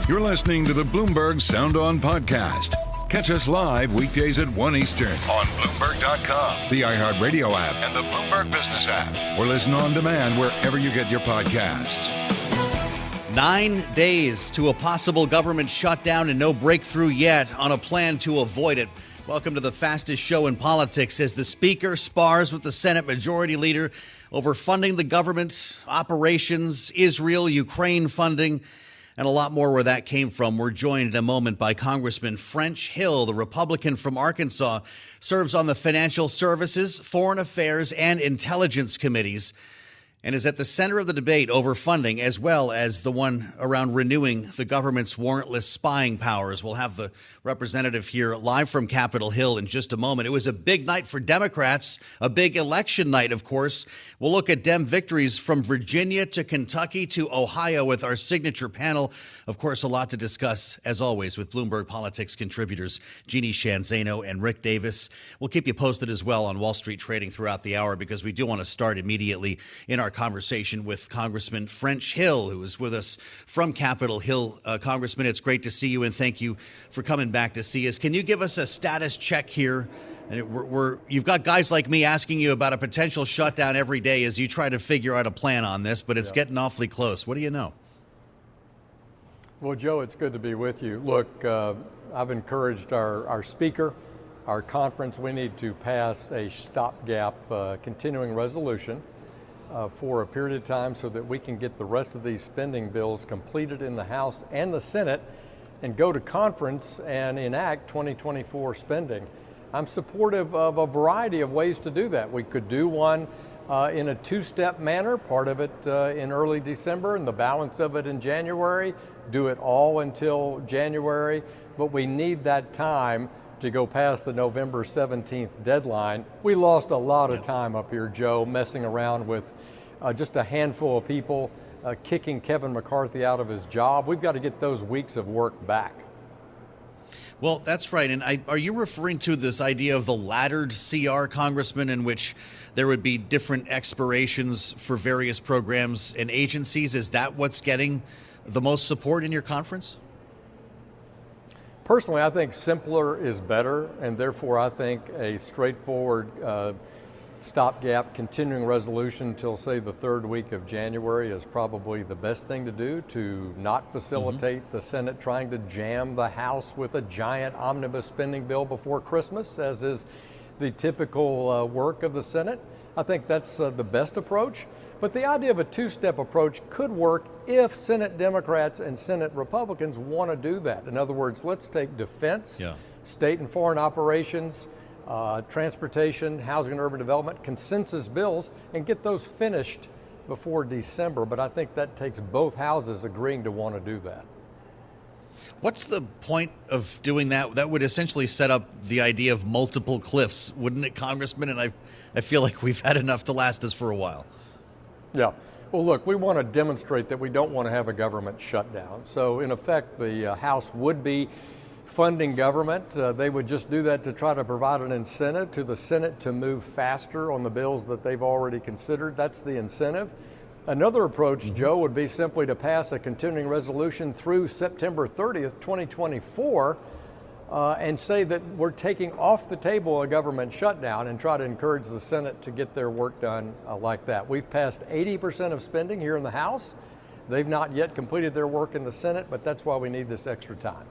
You're listening to the Bloomberg Sound On podcast. Catch us live weekdays at 1 Eastern on Bloomberg.com, the iHeartRadio app, and the Bloomberg Business app. Or listen on demand wherever you get your podcasts. 9 days to a possible government shutdown and no breakthrough yet on a plan to avoid it. Welcome to the fastest show in politics as the Speaker spars with the Senate Majority Leader over funding the government, operations, Israel, Ukraine funding, and a lot more where that came from. We're joined in a moment by Congressman French Hill, the Republican from Arkansas, serves on the Financial Services, Foreign Affairs, and Intelligence Committees, and is at the center of the debate over funding, as well as the one around renewing the government's warrantless spying powers. We'll have the representative here live from Capitol Hill in just a moment. It was a big night for Democrats, a big election night, of course. We'll look at Dem victories from Virginia to Kentucky to Ohio with our signature panel. Of course, a lot to discuss, as always, with Bloomberg Politics contributors Jeanne, Zaino, and Rick Davis. We'll keep you posted as well on Wall Street trading throughout the hour, because we do want to start immediately in our conversation with Congressman French Hill, who is with us from Capitol Hill. Congressman, it's great to see you, and thank you for coming back to see us. Can you give us a status check here? And you've got guys like me asking you about a potential shutdown every day as you try to figure out a plan on this, but it's getting awfully close. What do you know? Well, Joe, it's good to be with you. Look, I've encouraged our speaker, our conference, we need to pass a stopgap continuing resolution for a period of time so that we can get the rest of these spending bills completed in the House and the Senate and go to conference and enact 2024 spending. I'm supportive of a variety of ways to do that. We could do one in a two-step manner, part of it in early December and the balance of it in January, do it all until January, but we need that time to go past the November 17th deadline. We lost a lot of time up here, Joe, messing around with just a handful of people kicking Kevin McCarthy out of his job. We've got to get those weeks of work back. Well, that's right. And are you referring to this idea of the laddered CR, Congressman, in which there would be different expirations for various programs and agencies? Is that what's getting the most support in your conference? Personally, I think simpler is better, and therefore I think a straightforward stopgap continuing resolution until, say, the third week of January is probably the best thing to do to not facilitate the Senate trying to jam the House with a giant omnibus spending bill before Christmas, as is the typical work of the Senate. I think that's the best approach. But the idea of a two-step approach could work if Senate Democrats and Senate Republicans want to do that. In other words, let's take defense, state and foreign operations, transportation, housing and urban development, consensus bills, and get those finished before December. But I think that takes both houses agreeing to want to do that. What's the point of doing that? That would essentially set up the idea of multiple cliffs, wouldn't it, Congressman? And I feel like we've had enough to last us for a while. Yeah. Well, look, we want to demonstrate that we don't want to have a government shutdown. So, in effect, the House would be funding government. They would just do that to try to provide an incentive to the Senate to move faster on the bills that they've already considered. That's the incentive. Another approach, Joe, would be simply to pass a continuing resolution through September 30th, 2024, and say that we're taking off the table a government shutdown and try to encourage the Senate to get their work done like that. We've passed 80% of spending here in the House. They've not yet completed their work in the Senate, but that's why we need this extra time.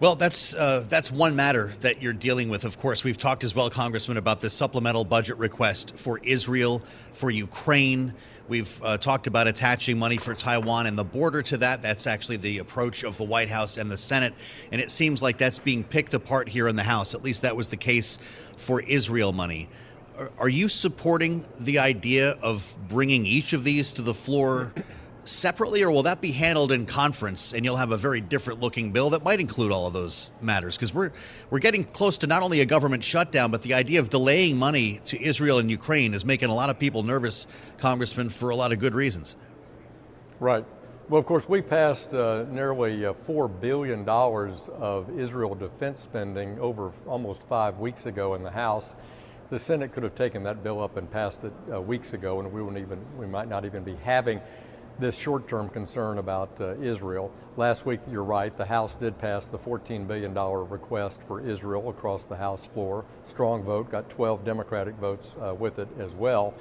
Well, that's one matter that you're dealing with. Of course, we've talked as well, Congressman, about this supplemental budget request for Israel, for Ukraine. We've talked about attaching money for Taiwan and the border to that. That's actually the approach of the White House and the Senate. And it seems like that's being picked apart here in the House. At least that was the case for Israel money. Are you supporting the idea of bringing each of these to the floor separately, or will that be handled in conference and you'll have a very different looking bill that might include all of those matters? Because we're getting close to not only a government shutdown, but the idea of delaying money to Israel and Ukraine is making a lot of people nervous, Congressman, for a lot of good reasons. Right. Well, of course, we passed nearly $4 billion of Israel defense spending over almost 5 weeks ago in the House. The Senate could have taken that bill up and passed it weeks ago, and we might not even be having this short-term concern about Israel. Last week, you're right, the House did pass the $14 billion request for Israel across the House floor. Strong vote, got 12 Democratic votes with it as well.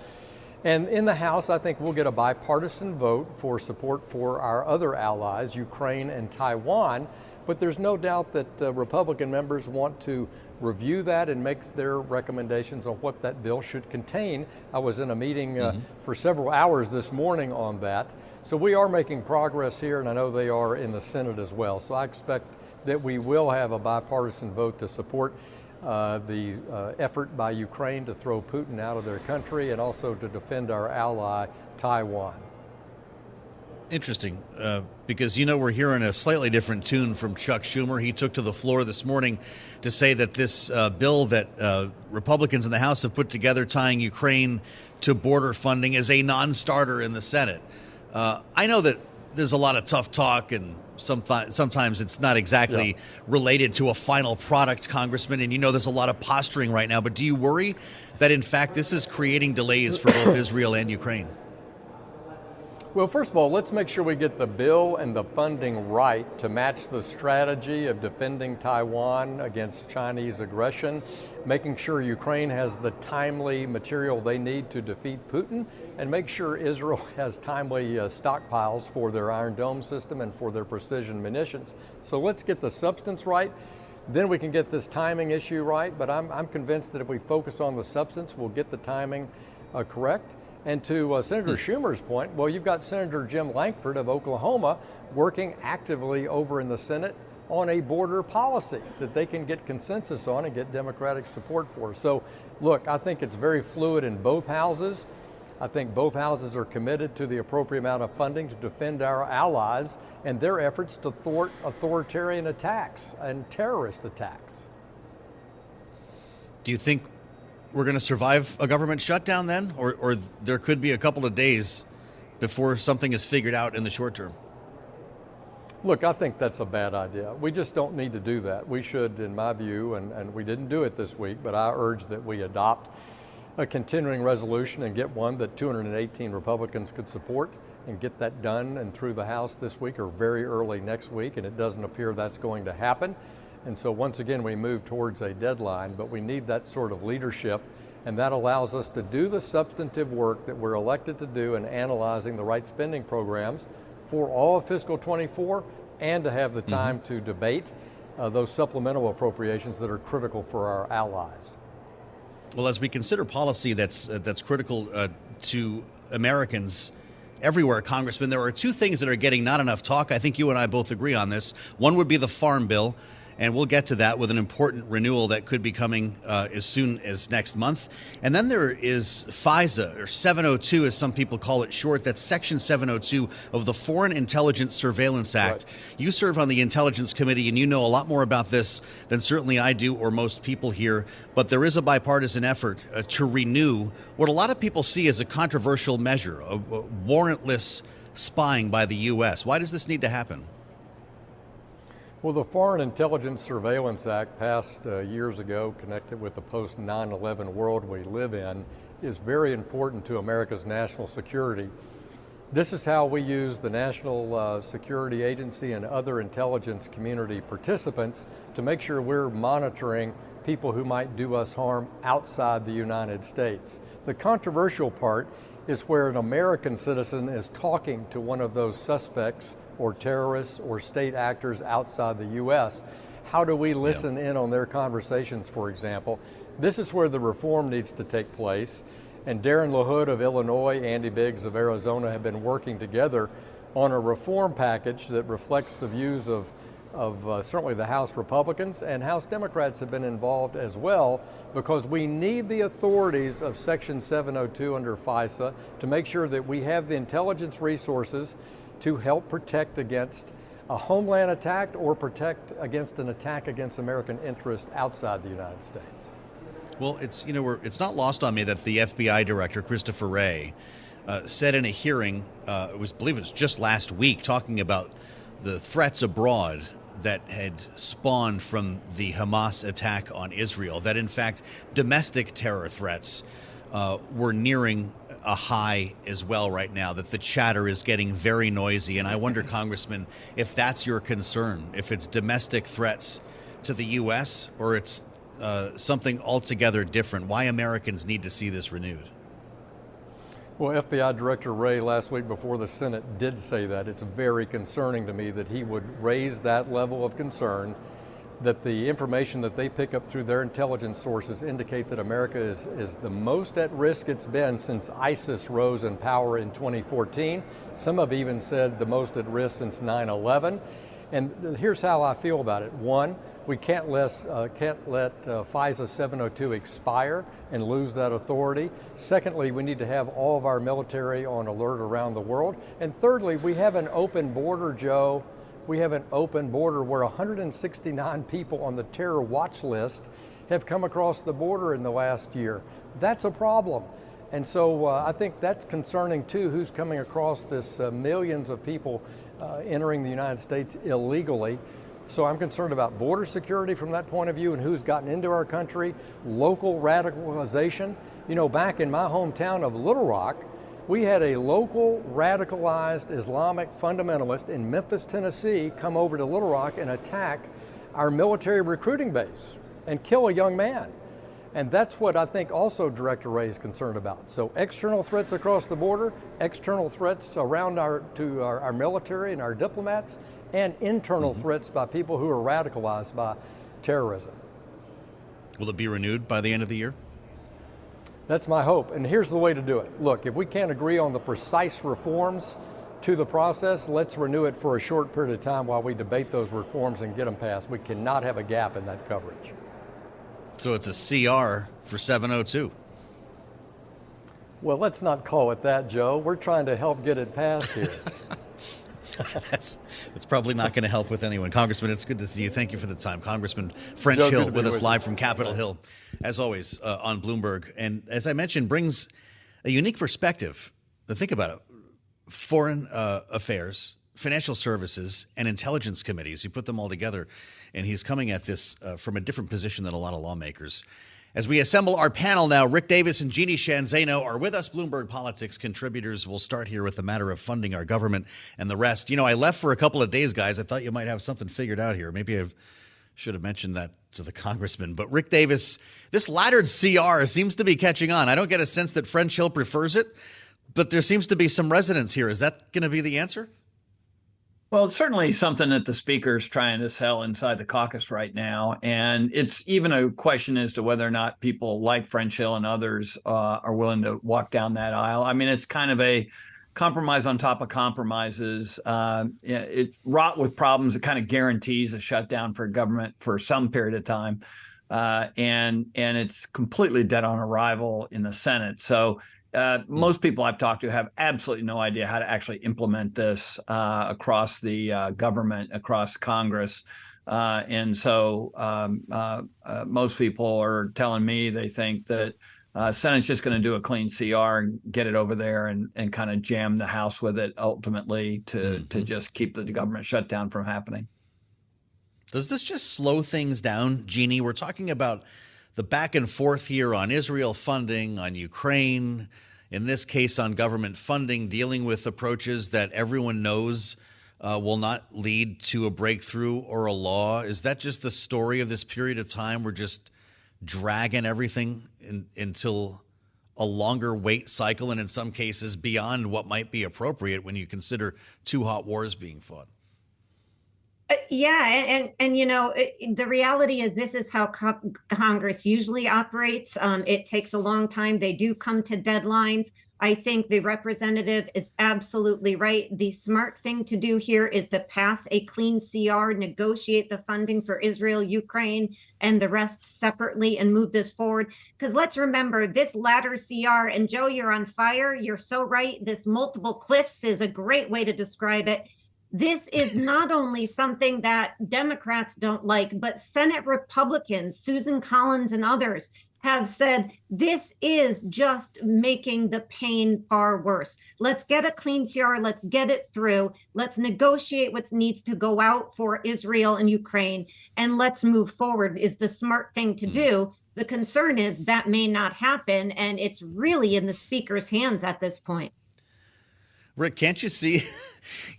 And in the House, I think we'll get a bipartisan vote for support for our other allies, Ukraine and Taiwan. But there's no doubt that Republican members want to review that and make their recommendations on what that bill should contain. I was in a meeting for several hours this morning on that. So we are making progress here, and I know they are in the Senate as well. So I expect that we will have a bipartisan vote to support the effort by Ukraine to throw Putin out of their country and also to defend our ally, Taiwan. Interesting, because, we're hearing a slightly different tune from Chuck Schumer. He took to the floor this morning to say that this bill that Republicans in the House have put together tying Ukraine to border funding is a non-starter in the Senate. I know that there's a lot of tough talk, and sometimes it's not exactly related to a final product, Congressman, and there's a lot of posturing right now. But do you worry that, in fact, this is creating delays for both Israel and Ukraine? Well, first of all, let's make sure we get the bill and the funding right to match the strategy of defending Taiwan against Chinese aggression, making sure Ukraine has the timely material they need to defeat Putin, and make sure Israel has timely stockpiles for their Iron Dome system and for their precision munitions. So let's get the substance right. Then we can get this timing issue right, but I'm convinced that if we focus on the substance, we'll get the timing correct. And to Senator Schumer's point, well, you've got Senator Jim Lankford of Oklahoma working actively over in the Senate on a border policy that they can get consensus on and get Democratic support for. So, look, I think it's very fluid in both houses. I think both houses are committed to the appropriate amount of funding to defend our allies and their efforts to thwart authoritarian attacks and terrorist attacks. Do you think we're going to survive a government shutdown then? Or there could be a couple of days before something is figured out in the short term? Look, I think that's a bad idea. We just don't need to do that. We should, in my view, and we didn't do it this week, but I urge that we adopt a continuing resolution and get one that 218 Republicans could support and get that done and through the House this week or very early next week, and it doesn't appear that's going to happen. And so once again, we move towards a deadline, but we need that sort of leadership, and that allows us to do the substantive work that we're elected to do in analyzing the right spending programs for all of fiscal 24 and to have the time to debate those supplemental appropriations that are critical for our allies. Well, as we consider policy that's critical to Americans everywhere, Congressman, there are two things that are getting not enough talk. I think you and I both agree on this. One would be the Farm Bill, and we'll get to that with an important renewal that could be coming as soon as next month. And then there is FISA, or 702 as some people call it short. That's Section 702 of the Foreign Intelligence Surveillance Act. Right. You serve on the Intelligence Committee, and you know a lot more about this than certainly I do or most people here. But there is a bipartisan effort to renew what a lot of people see as a controversial measure, a warrantless spying by the U.S. Why does this need to happen? Well, the Foreign Intelligence Surveillance Act, passed years ago, connected with the post-9/11 world we live in, is very important to America's national security. This is how we use the National Security Agency and other intelligence community participants to make sure we're monitoring people who might do us harm outside the United States. The controversial part is where an American citizen is talking to one of those suspects or terrorists or state actors outside the U.S. How do we listen in on their conversations, for example? This is where the reform needs to take place. And Darren LaHood of Illinois, Andy Biggs of Arizona have been working together on a reform package that reflects the views of certainly the House Republicans, and House Democrats have been involved as well, because we need the authorities of Section 702 under FISA to make sure that we have the intelligence resources to help protect against a homeland attack or protect against an attack against American interest outside the United States. Well, it's not lost on me that the FBI director, Christopher Wray, said in a hearing, I believe it was just last week, talking about the threats abroad that had spawned from the Hamas attack on Israel, that in fact domestic terror threats we're nearing a high as well right now, that the chatter is getting very noisy. And I wonder, Congressman, if that's your concern, if it's domestic threats to the U.S. or it's something altogether different, why Americans need to see this renewed. Well, FBI Director Wray last week before the Senate did say that. It's very concerning to me that he would raise that level of concern, that the information that they pick up through their intelligence sources indicate that America is the most at risk it's been since ISIS rose in power in 2014. Some have even said the most at risk since 9/11. And here's how I feel about it. One, we can't let FISA 702 expire and lose that authority. Secondly, we need to have all of our military on alert around the world. And thirdly, we have an open border, Joe. We have an open border where 169 people on the terror watch list have come across the border in the last year. That's a problem. And so I think that's concerning too, who's coming across this millions of people entering the United States illegally. So I'm concerned about border security from that point of view and who's gotten into our country, local radicalization. You know, back in my hometown of Little Rock, we had a local radicalized Islamic fundamentalist in Memphis, Tennessee, come over to Little Rock and attack our military recruiting base and kill a young man. And that's what I think also Director Wray is concerned about. So external threats across the border, external threats around our military and our diplomats, and internal threats by people who are radicalized by terrorism. Will it be renewed by the end of the year? That's my hope, and here's the way to do it. Look, if we can't agree on the precise reforms to the process, let's renew it for a short period of time while we debate those reforms and get them passed. We cannot have a gap in that coverage. So it's a CR for 702. Well, let's not call it that, Joe. We're trying to help get it passed here. That's probably not going to help with anyone. Congressman, it's good to see you. Thank you for the time. Congressman French Joe, Hill with us live from Capitol Hill, as always, on Bloomberg. And as I mentioned, brings a unique perspective. Think about it. Foreign affairs, financial services, and intelligence committees. You put them all together, and he's coming at this from a different position than a lot of lawmakers. As we assemble our panel now, Rick Davis and Jeanne Zaino are with us, Bloomberg Politics contributors. We'll start here with the matter of funding our government and the rest. You know, I left for a couple of days, guys. I thought you might have something figured out here. Maybe I should have mentioned that to the congressman. But Rick Davis, this laddered CR seems to be catching on. I don't get a sense that French Hill prefers it, but there seems to be some resonance here. Is that going to be the answer? Well, it's certainly something that the speaker's trying to sell inside the caucus right now. And it's even a question as to whether or not people like French Hill and others are willing to walk down that aisle. I mean, it's kind of a compromise on top of compromises. It's wrought with problems. It kind of guarantees a shutdown for government for some period of time. And it's completely dead on arrival in the Senate. So most people I've talked to have absolutely no idea how to actually implement this across the government, across Congress. And so most people are telling me they think that Senate's just going to do a clean CR and get it over there and kind of jam the House with it ultimately to just keep the government shutdown from happening. Does this just slow things down, Jeanne? We're talking about the back and forth here on Israel funding, on Ukraine, in this case on government funding, dealing with approaches that everyone knows will not lead to a breakthrough or a law. Is that just the story of this period of time? We're just dragging everything until a longer wait cycle, and in some cases beyond what might be appropriate when you consider two hot wars being fought. Yeah, and you know, the reality is this is how Congress usually operates. It takes a long time. They do come to deadlines. I think the representative is absolutely right. The smart thing to do here is to pass a clean CR, negotiate the funding for Israel, Ukraine, and the rest separately and move this forward. Because let's remember, this ladder CR, and Joe, you're on fire. You're so right. This multiple cliffs is a great way to describe it. This is not only something that Democrats don't like, but Senate Republicans, Susan Collins and others, have said this is just making the pain far worse. Let's get a clean CR. Let's get it through. Let's negotiate what needs to go out for Israel and Ukraine, and let's move forward is the smart thing to do. The concern is that may not happen, and it's really in the speaker's hands at this point. Rick, can't you see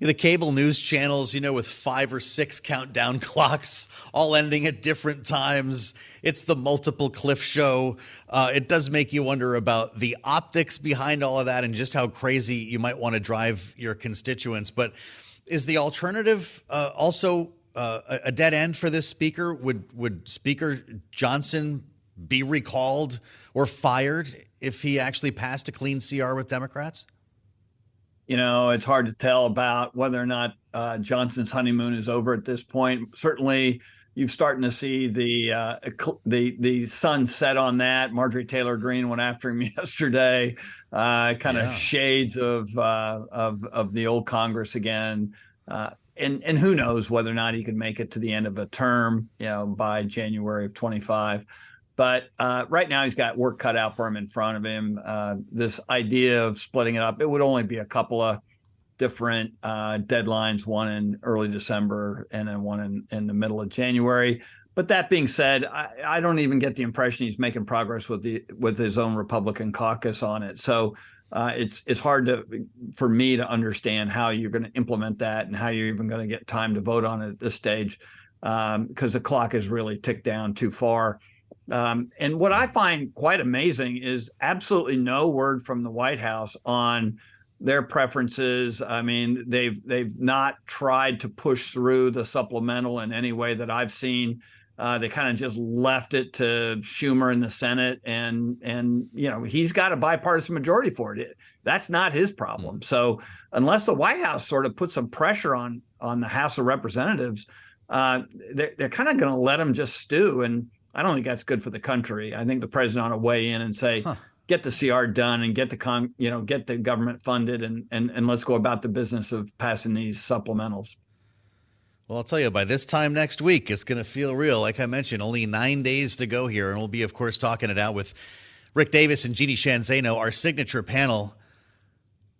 the cable news channels, with 5 or 6 countdown clocks all ending at different times? It's the multiple cliff show. It does make you wonder about the optics behind all of that and just how crazy you might want to drive your constituents. But is the alternative also a dead end for this speaker? Would Speaker Johnson be recalled or fired if he actually passed a clean CR with Democrats? It's hard to tell about whether or not Johnson's honeymoon is over at this point. Certainly, you're starting to see the sun set on that. Marjorie Taylor Greene went after him yesterday. Shades of the old Congress again. And who knows whether or not he could make it to the end of a term, by January of 25. But right now he's got work cut out for him in front of him. This idea of splitting it up, it would only be a couple of different deadlines, one in early December and then one in the middle of January. But that being said, I don't even get the impression he's making progress with his own Republican caucus on it. So it's hard for me to understand how you're going to implement that and how you're even going to get time to vote on it at this stage, because the clock has really ticked down too far. And what I find quite amazing is absolutely no word from the White House on their preferences. I mean, they've not tried to push through the supplemental in any way that I've seen. They kind of just left it to Schumer in the Senate, and he's got a bipartisan majority for it. That's not his problem. So unless the White House sort of puts some pressure on the House of Representatives, they're kind of going to let him just stew. And I don't think that's good for the country. I think the president ought to weigh in and say, get the CR done and get the government funded and let's go about the business of passing these supplementals. Well, I'll tell you, by this time next week, it's going to feel real. Like I mentioned, only 9 days to go here. And we'll be, of course, talking it out with Rick Davis and Jeanne Zaino, our signature panel.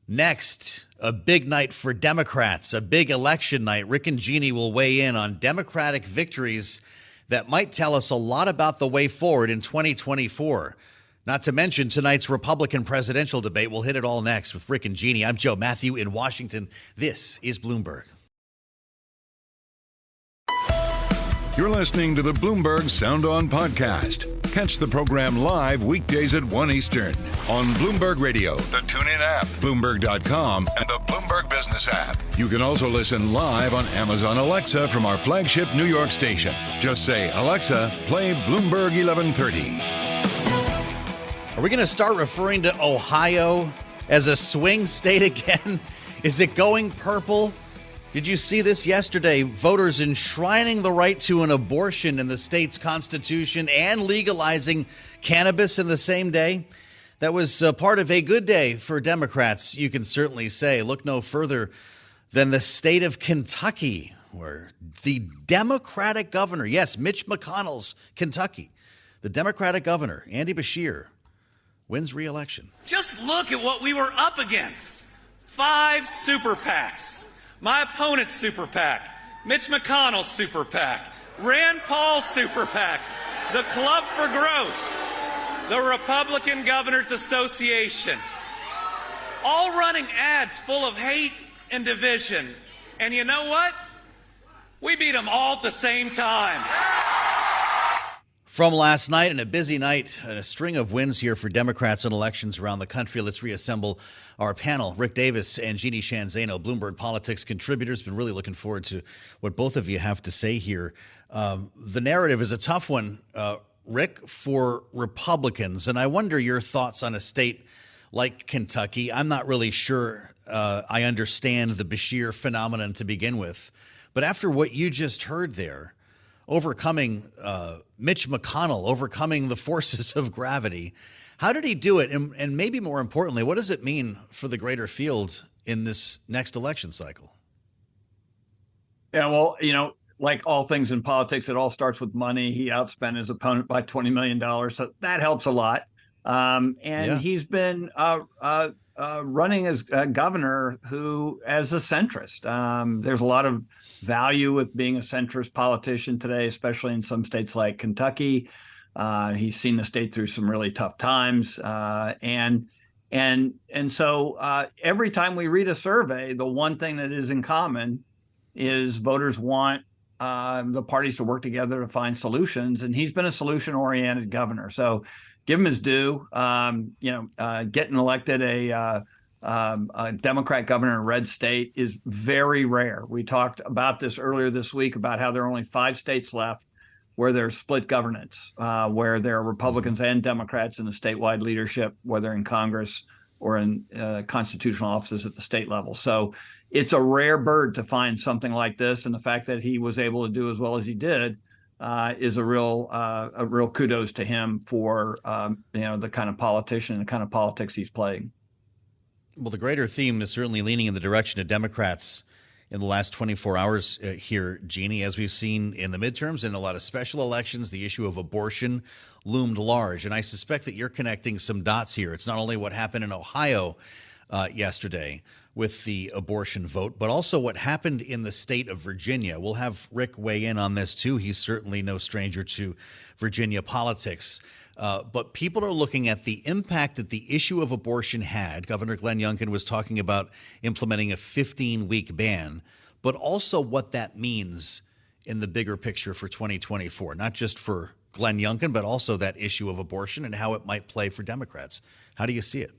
Next, a big night for Democrats, a big election night. Rick and Jeanne will weigh in on Democratic victories that might tell us a lot about the way forward in 2024. Not to mention tonight's Republican presidential debate. We'll hit it all next with Rick and Jeanne. I'm Joe Mathieu in Washington. This is Bloomberg. You're listening to the Bloomberg Sound On podcast. Catch the program live weekdays at 1 Eastern on Bloomberg Radio, the TuneIn app, Bloomberg.com, and the Bloomberg Business app. You can also listen live on Amazon Alexa from our flagship New York station. Just say, Alexa, play Bloomberg 1130. Are we going to start referring to Ohio as a swing state again? Is it going purple? Did you see this yesterday? Voters enshrining the right to an abortion in the state's constitution and legalizing cannabis in the same day. That was part of a good day for Democrats, you can certainly say. Look no further than the state of Kentucky, where the Democratic governor, yes, Mitch McConnell's Kentucky, the Democratic governor, Andy Beshear, wins re-election. Just look at what we were up against. 5 super PACs. My opponent's super PAC, Mitch McConnell's super PAC, Rand Paul's super PAC, the Club for Growth, the Republican Governors Association, all running ads full of hate and division. And you know what? We beat them all at the same time. From last night and a busy night, and a string of wins here for Democrats in elections around the country. Let's reassemble our panel. Rick Davis and Jeanne Zaino, Bloomberg Politics contributors. Been really looking forward to what both of you have to say here. The narrative is a tough one, Rick, for Republicans. And I wonder your thoughts on a state like Kentucky. I'm not really sure I understand the Beshear phenomenon to begin with. But after what you just heard there, overcoming Mitch McConnell, overcoming the forces of gravity. How did he do it? And maybe more importantly, what does it mean for the greater field in this next election cycle? Yeah, well, like all things in politics, it all starts with money. He outspent his opponent by $20 million. So that helps a lot. And Yeah. he's been running as governor as a centrist. There's a lot of value with being a centrist politician today, especially in some states like Kentucky. He's seen the state through some really tough times. And so every time we read a survey, the one thing that is in common is voters want the parties to work together to find solutions. And he's been a solution-oriented governor. So give him his due. Getting elected a Democrat governor in a red state is very rare. We talked about this earlier this week about how there are only 5 states left where there's split governance, where there are Republicans and Democrats in the statewide leadership, whether in Congress or in constitutional offices at the state level. So it's a rare bird to find something like this. And the fact that he was able to do as well as he did is a real kudos to him for the kind of politician and the kind of politics he's playing. Well, the greater theme is certainly leaning in the direction of Democrats in the last 24 hours here, Jeanne. As we've seen in the midterms and a lot of special elections, the issue of abortion loomed large. And I suspect that you're connecting some dots here. It's not only what happened in Ohio yesterday with the abortion vote, but also what happened in the state of Virginia. We'll have Rick weigh in on this, too. He's certainly no stranger to Virginia politics. But people are looking at the impact that the issue of abortion had. Governor Glenn Youngkin was talking about implementing a 15-week ban, but also what that means in the bigger picture for 2024, not just for Glenn Youngkin, but also that issue of abortion and how it might play for Democrats. How do you see it?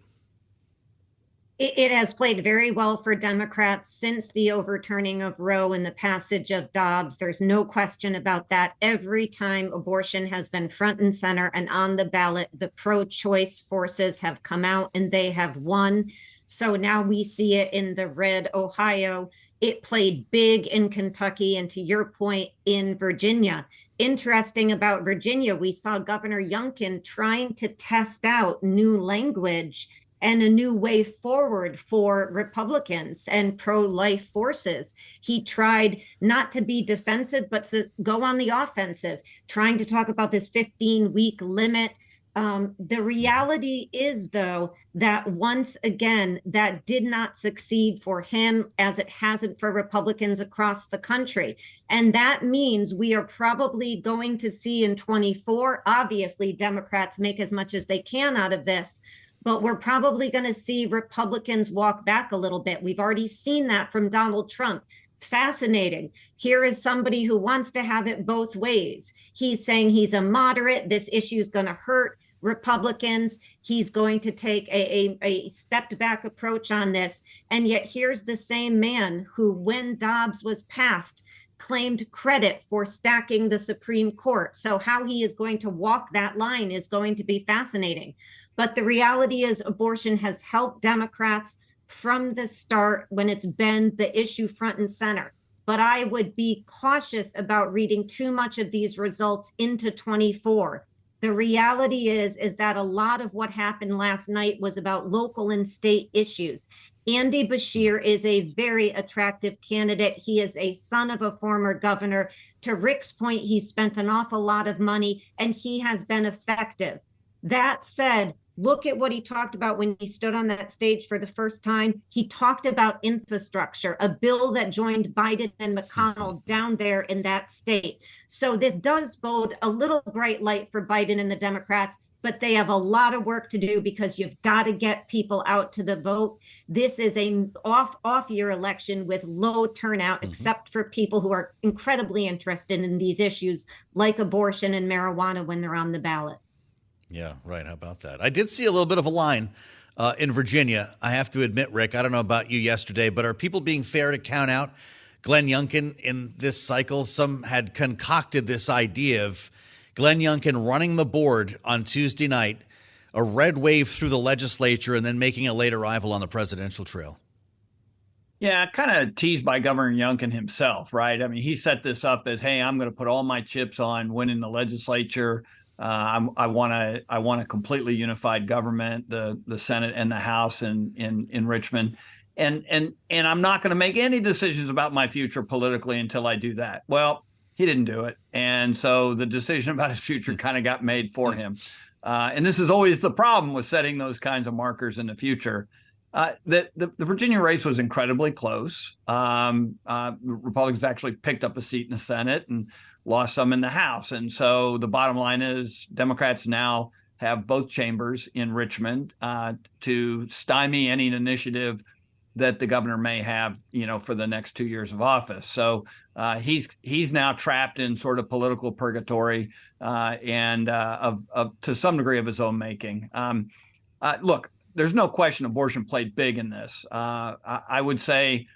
It has played very well for Democrats since the overturning of Roe and the passage of Dobbs. There's no question about that. Every time abortion has been front and center and on the ballot, the pro-choice forces have come out and they have won. So now we see it in the red Ohio. It played big in Kentucky, and to your point, in Virginia. Interesting about Virginia, we saw Governor Youngkin trying to test out new language and a new way forward for Republicans and pro-life forces. He tried not to be defensive, but to go on the offensive, trying to talk about this 15-week limit. The reality is, though, that once again, that did not succeed for him as it hasn't for Republicans across the country. And that means we are probably going to see in 24, obviously, Democrats make as much as they can out of this, but we're probably going to see Republicans walk back a little bit. We've already seen that from Donald Trump. Fascinating. Here is somebody who wants to have it both ways. He's saying he's a moderate. This issue is going to hurt Republicans. He's going to take a stepped back approach on this. And yet here's the same man who, when Dobbs was passed, claimed credit for stacking the Supreme Court. So how he is going to walk that line is going to be fascinating. But the reality is abortion has helped Democrats from the start when it's been the issue front and center. But I would be cautious about reading too much of these results into 24. The reality is that a lot of what happened last night was about local and state issues. Andy Beshear is a very attractive candidate. He is a son of a former governor. To Rick's point, he spent an awful lot of money and he has been effective. That said, look at what he talked about when he stood on that stage for the first time. He talked about infrastructure, a bill that joined Biden and McConnell down there in that state. So this does bode a little bright light for Biden and the Democrats, but they have a lot of work to do because you've got to get people out to the vote. This is a off-year election with low turnout, except for people who are incredibly interested in these issues like abortion and marijuana when they're on the ballot. Yeah, right. How about that? I did see a little bit of a line in Virginia. I have to admit, Rick, I don't know about you yesterday, but are people being fair to count out Glenn Youngkin in this cycle? Some had concocted this idea of Glenn Youngkin running the board on Tuesday night, a red wave through the legislature, and then making a late arrival on the presidential trail. Yeah, kind of teased by Governor Youngkin himself, right? I mean, he set this up as, hey, I'm going to put all my chips on winning the legislature. I want a completely unified government, the Senate and the House in Richmond. and I'm not going to make any decisions about my future politically until I do that. Well, he didn't do it. And so the decision about his future kind of got made for him. And this is always the problem with setting those kinds of markers in the future. The Virginia race was incredibly close. Republicans actually picked up a seat in the Senate and lost some in the House. And so the bottom line is Democrats now have both chambers in Richmond to stymie any initiative that the governor may have, for the next 2 years of office. So he's now trapped in sort of political purgatory and to some degree of his own making. Look, there's no question abortion played big in this. I would say,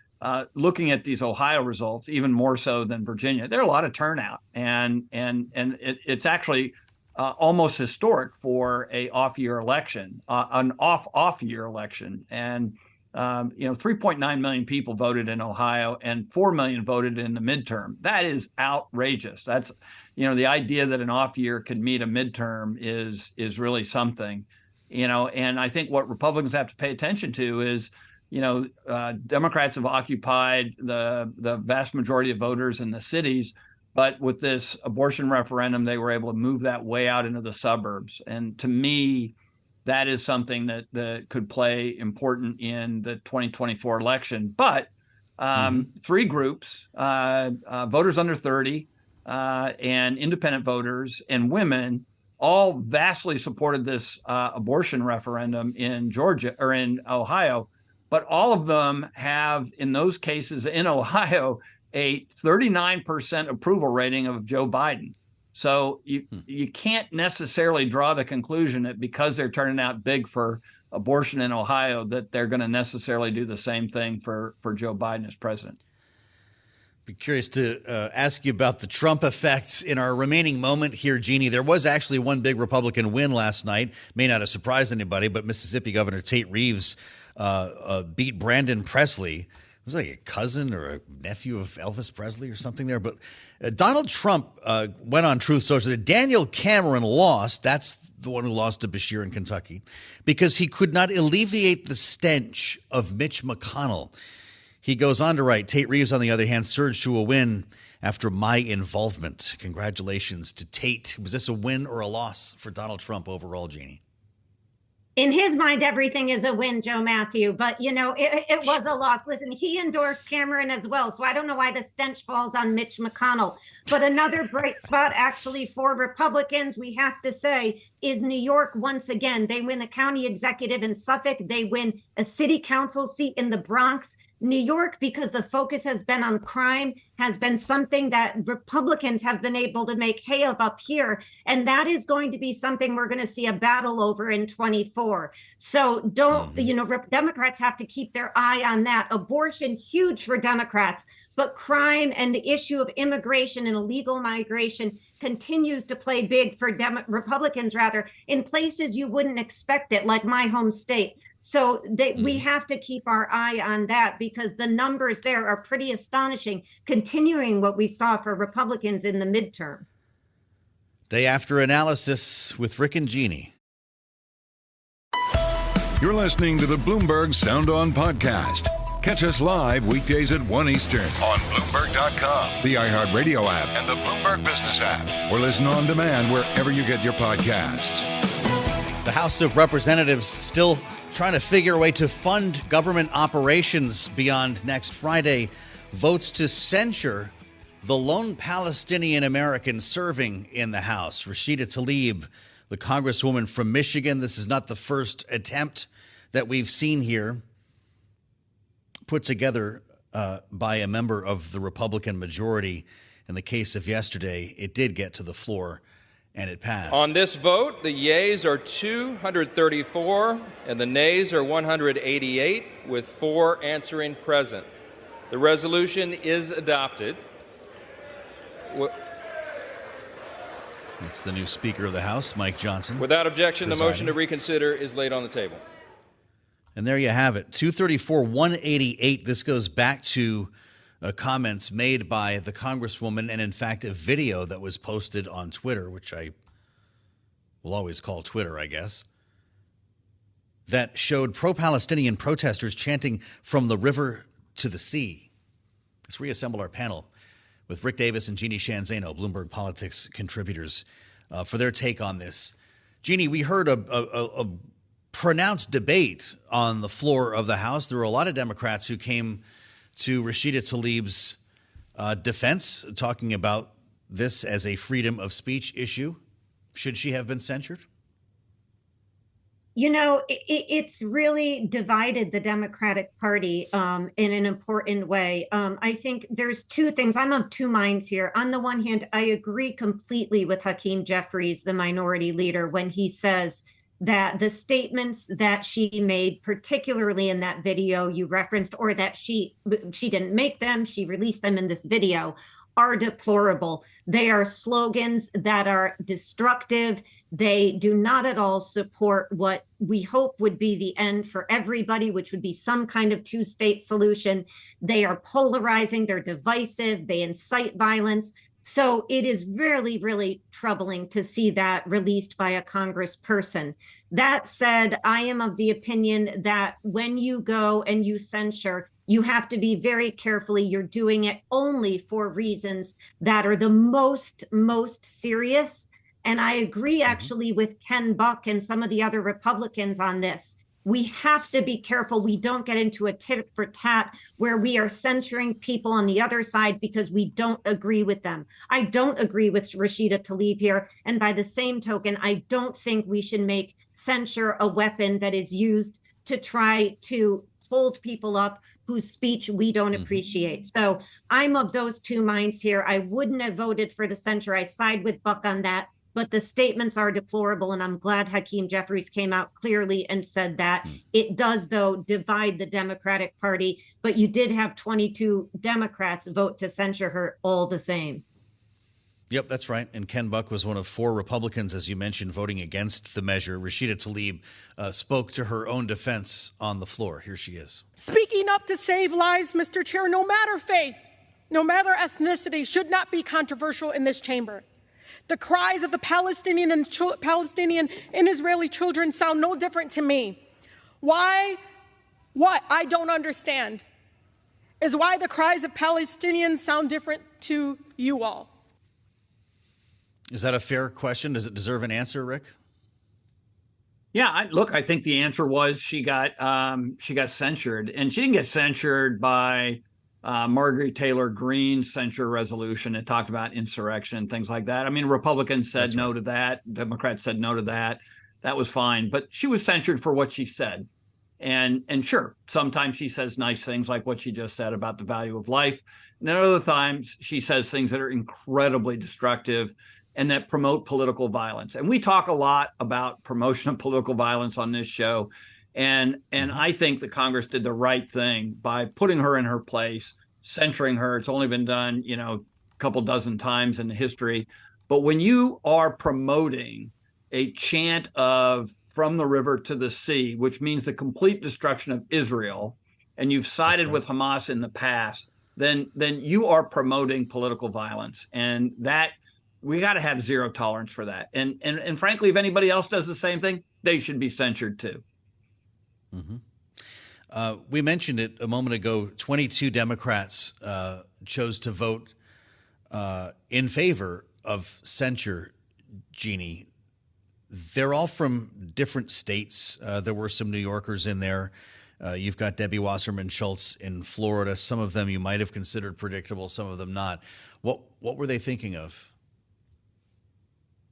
looking at these Ohio results, even more so than Virginia, there are a lot of turnout, and it's actually almost historic for a off-year election, an off-year election, and 3.9 million people voted in Ohio and 4 million voted in the midterm. That is outrageous. That's, the idea that an off year could meet a midterm is really something, and I think what Republicans have to pay attention to is, Democrats have occupied the vast majority of voters in the cities, but with this abortion referendum, they were able to move that way out into the suburbs. And to me, that is something that could play important in the 2024 election. But three groups, voters under 30 and independent voters and women, all vastly supported this abortion referendum in Georgia or in Ohio. But all of them have, in those cases in Ohio, a 39% approval rating of Joe Biden. So you can't necessarily draw the conclusion that because they're turning out big for abortion in Ohio, that they're going to necessarily do the same thing for Joe Biden as president. Be curious to ask you about the Trump effects in our remaining moment here, Jeanne. There was actually one big Republican win last night. May not have surprised anybody, but Mississippi Governor Tate Reeves beat Brandon Presley. It was like a cousin or a nephew of Elvis Presley or something there. But Donald Trump went on Truth Social that Daniel Cameron lost. That's the one who lost to Bashir in Kentucky because he could not alleviate the stench of Mitch McConnell. He goes on to write, Tate Reeves, on the other hand, surged to a win after my involvement. Congratulations to Tate. Was this a win or a loss for Donald Trump overall, Jeanne? In his mind, everything is a win, Joe Mathieu. But, it was a loss. Listen, he endorsed Cameron as well. So I don't know why the stench falls on Mitch McConnell. But another bright spot, actually, for Republicans, we have to say, is New York once again. They win the county executive in Suffolk. They win a city council seat in the Bronx. New York, because the focus has been on crime, has been something that Republicans have been able to make hay of up here. And that is going to be something we're going to see a battle over in 24. So Democrats have to keep their eye on that. Abortion, huge for Democrats, but crime and the issue of immigration and illegal migration continues to play big for Republicans, rather, in places you wouldn't expect it, like my home state. So we have to keep our eye on that because the numbers there are pretty astonishing, continuing what we saw for Republicans in the midterm. Day after analysis with Rick and Jeanne. You're listening to the Bloomberg Sound On podcast. Catch us live weekdays at 1 Eastern on Bloomberg.com, the iHeartRadio app, and the Bloomberg Business app. Or listen on demand wherever you get your podcasts. The House of Representatives still trying to figure a way to fund government operations beyond next Friday. Votes to censure the lone Palestinian American serving in the House. Rashida Tlaib, the Congresswoman from Michigan. This is not the first attempt that we've seen here, put together by a member of the Republican majority. In the case of yesterday, it did get to the floor and it passed. On this vote, the yeas are 234 and the nays are 188, with 4 answering present. The resolution is adopted. It's the new Speaker of the House, Mike Johnson. Without objection, presiding. The motion to reconsider is laid on the table. And there you have it, 234, 188. This goes back to comments made by the Congresswoman and, in fact, a video that was posted on Twitter, which I will always call Twitter, I guess. that showed pro-Palestinian protesters chanting "from the river to the sea." Let's reassemble our panel with Rick Davis and Jeanne Zaino, Bloomberg Politics contributors, for their take on this. Jeanne, we heard a pronounced debate on the floor of the House. There were a lot of Democrats who came to Rashida Tlaib's defense, talking about this as a freedom of speech issue. Should she have been censured? You know, it's really divided the Democratic Party in an important way. I think there's two things. I'm of two minds here. On the one hand, I agree completely with Hakeem Jeffries, the minority leader, when he says that the statements that she made, particularly in that video you referenced, or that she didn't make them, she released them in this video, are deplorable. They are slogans that are destructive. They do not at all support what we hope would be the end for everybody, which would be some kind of two-state solution. They are polarizing, they're divisive, they incite violence. So it is really, really troubling to see that released by a congressperson. That said, I am of the opinion that when you go and you censure, you have to be very carefully. You're doing it only for reasons that are the most serious. And I agree actually with Ken Buck and some of the other Republicans on this. We have to be careful we don't get into a tit for tat where we are censuring people on the other side because we don't agree with them. I don't agree with Rashida Tlaib here. And by the same token, I don't think we should make censure a weapon that is used to try to hold people up whose speech we don't appreciate. So I'm of those two minds here. I wouldn't have voted for the censure. I side with Buck on that. But the statements are deplorable, and I'm glad Hakeem Jeffries came out clearly and said that. It does, though, divide the Democratic Party, but you did have 22 Democrats vote to censure her all the same. Yep, that's right. And Ken Buck was one of 4 Republicans, as you mentioned, voting against the measure. Rashida Tlaib spoke to her own defense on the floor. Here she is. Speaking up to save lives, Mr. Chair, no matter faith, no matter ethnicity, should not be controversial in this chamber. The cries of the Palestinian and Israeli children sound no different to me. What I don't understand is why the cries of Palestinians sound different to you all. Is that a fair question? Does it deserve an answer, Rick? Yeah, I think the answer was she got censured, and she didn't get censured by Marjorie Taylor Greene's censure resolution. It talked about insurrection and things like that. I mean, Republicans said no to that. Democrats said no to that. That was fine. But she was censured for what she said. And sure, sometimes she says nice things like what she just said about the value of life. And then other times she says things that are incredibly destructive and that promote political violence. And we talk a lot about promotion of political violence on this show. And I think the Congress did the right thing by putting her in her place, censuring her. It's only been done, a couple dozen times in the history. But when you are promoting a chant of "from the river to the sea," which means the complete destruction of Israel, and you've sided with Hamas in the past, then you are promoting political violence. And that we got to have zero tolerance for that. And frankly, if anybody else does the same thing, they should be censured too. We mentioned it a moment ago. 22 Democrats chose to vote in favor of censure, Jeanne. They're all from different states. There were some New Yorkers in there. You've got Debbie Wasserman Schultz in Florida. Some of them you might have considered predictable, some of them not. What were they thinking of?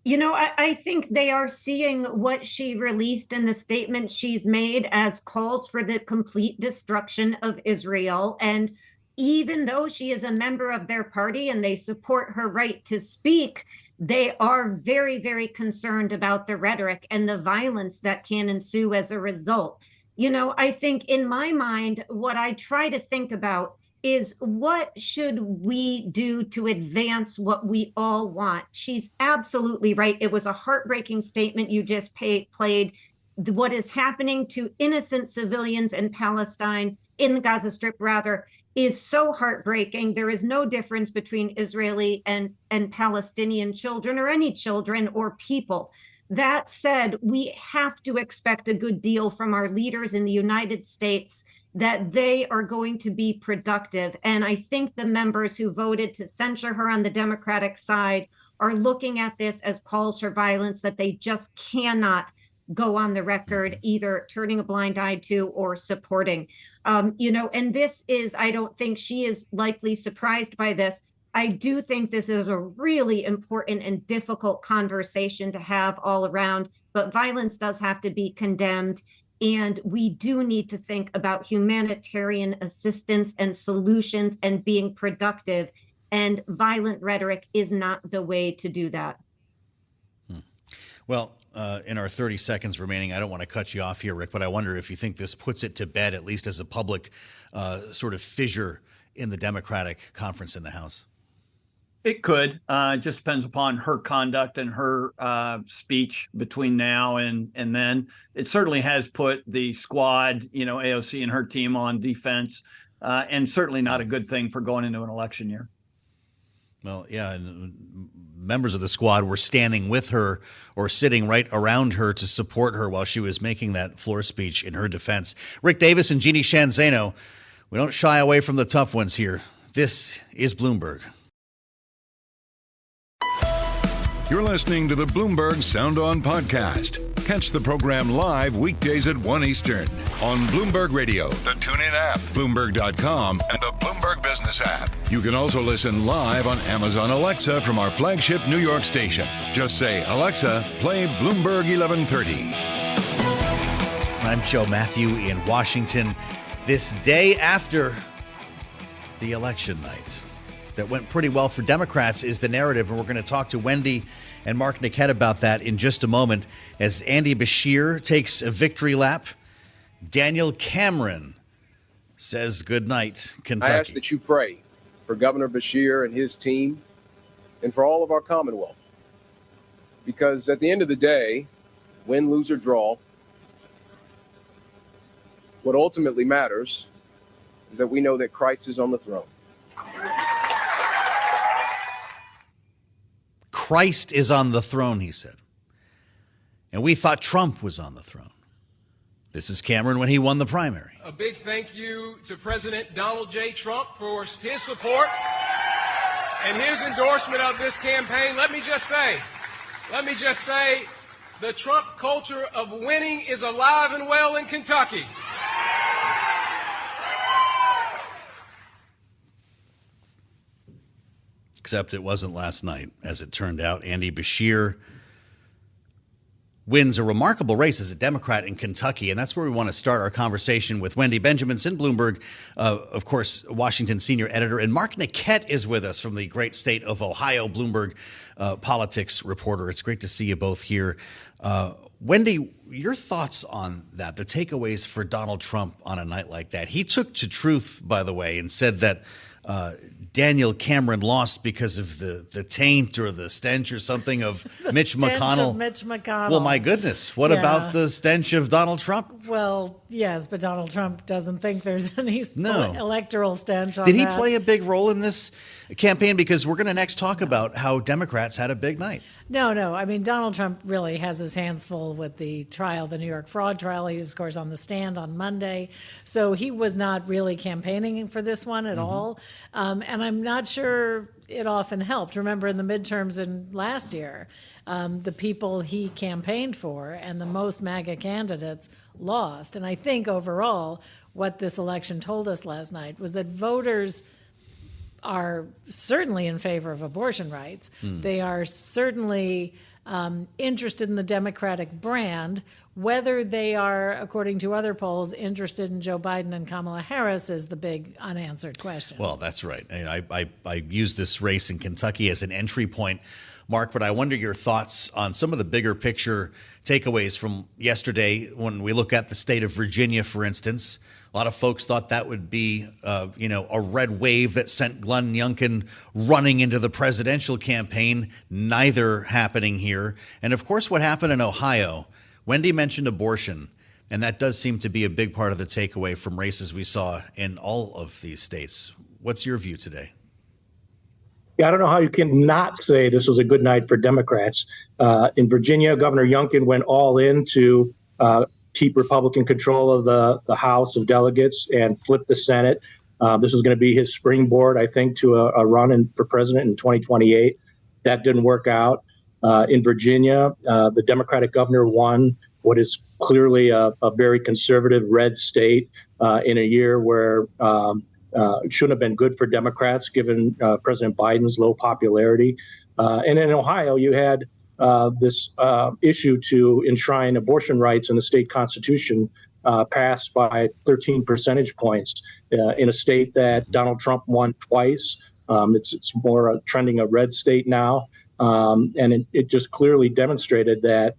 I think they are seeing what she released in the statement she's made as calls for the complete destruction of Israel. And even though she is a member of their party and they support her right to speak, they are very, very concerned about the rhetoric and the violence that can ensue as a result. I think in my mind, what I try to think about is what should we do to advance what we all want? She's absolutely right. It was a heartbreaking statement you just played. What is happening to innocent civilians in Palestine, in the Gaza Strip rather, is so heartbreaking. There is no difference between Israeli and Palestinian children or any children or people. That said, we have to expect a good deal from our leaders in the United States, that they are going to be productive. And I think the members who voted to censure her on the Democratic side are looking at this as calls for violence that they just cannot go on the record either turning a blind eye to or supporting. And this is, I don't think she is likely surprised by this. I do think this is a really important and difficult conversation to have all around, but violence does have to be condemned. And we do need to think about humanitarian assistance and solutions and being productive. And violent rhetoric is not the way to do that. Well, in our 30 seconds remaining, I don't want to cut you off here, Rick, but I wonder if you think this puts it to bed, at least as a public sort of fissure in the Democratic conference in the House. It could. It just depends upon her conduct and her speech between now and then. It certainly has put the squad, AOC and her team on defense, and certainly not a good thing for going into an election year. Well, yeah, and members of the squad were standing with her or sitting right around her to support her while she was making that floor speech in her defense. Rick Davis and Jeanne Zaino, we don't shy away from the tough ones here. This is Bloomberg. You're listening to the Bloomberg Sound On podcast. Catch the program live weekdays at 1 Eastern on Bloomberg Radio, the TuneIn app, Bloomberg.com, and the Bloomberg Business app. You can also listen live on Amazon Alexa from our flagship New York station. Just say, Alexa, play Bloomberg 1130. I'm Mathieu in Washington. This day after the election night that went pretty well for Democrats is the narrative, and we're going to talk to Wendy and Mark Niquette about that in just a moment as Andy Beshear takes a victory lap. Daniel Cameron says goodnight, Kentucky. I ask that you pray for Governor Beshear and his team and for all of our Commonwealth, because at the end of the day, win, lose, or draw, what ultimately matters is that we know that Christ is on the throne. Christ is on the throne, he said. And we thought Trump was on the throne. This is Cameron when he won the primary. A big thank you to President Donald J. Trump for his support and his endorsement of this campaign. Let me just say, the Trump culture of winning is alive and well in Kentucky. Except it wasn't last night, as it turned out. Andy Beshear wins a remarkable race as a Democrat in Kentucky, and that's where we want to start our conversation with Wendy Benjaminson, Bloomberg, of course, Washington senior editor, and Mark Niquette is with us from the great state of Ohio, Bloomberg politics reporter. It's great to see you both here. Wendy, your thoughts on that, the takeaways for Donald Trump on a night like that. He took to truth, by the way, and said that Daniel Cameron lost because of the taint or the stench or something of Mitch McConnell. Mitch McConnell. Well, my goodness. What about the stench of Donald Trump? Well, yes, but Donald Trump doesn't think there's any electoral stench on Did he that. play a big role in this campaign? Because we're going to next talk about how Democrats had a big night. No. I mean, Donald Trump really has his hands full with the trial, the New York fraud trial. He was, of course, on the stand on Monday. So he was not really campaigning for this one at all. And I'm not sure it often helped. Remember, in the midterms in last year, the people he campaigned for and the most MAGA candidates lost. And I think overall, what this election told us last night was that voters are certainly in favor of abortion rights. They are certainly interested in the Democratic brand. Whether they are, according to other polls, interested in Joe Biden and Kamala Harris is the big unanswered question. Well, that's right. I use this race in Kentucky as an entry point, Mark, but I wonder your thoughts on some of the bigger picture takeaways from yesterday when we look at the state of Virginia, for instance. A lot of folks thought that would be, a red wave that sent Glenn Youngkin running into the presidential campaign. Neither happening here. And, of course, what happened in Ohio. Wendy mentioned abortion, and that does seem to be a big part of the takeaway from races we saw in all of these states. What's your view today? Yeah, I don't know how you can not say this was a good night for Democrats. In Virginia, Governor Youngkin went all in to keep Republican control of the House of Delegates and flip the Senate. This was going to be his springboard, I think, to a run for president in 2028. That didn't work out. In Virginia, the Democratic governor won what is clearly a very conservative red state in a year where it shouldn't have been good for Democrats, given President Biden's low popularity. And in Ohio, you had this issue to enshrine abortion rights in the state constitution passed by 13 percentage points in a state that Donald Trump won twice. It's more trending a red state now. And it just clearly demonstrated that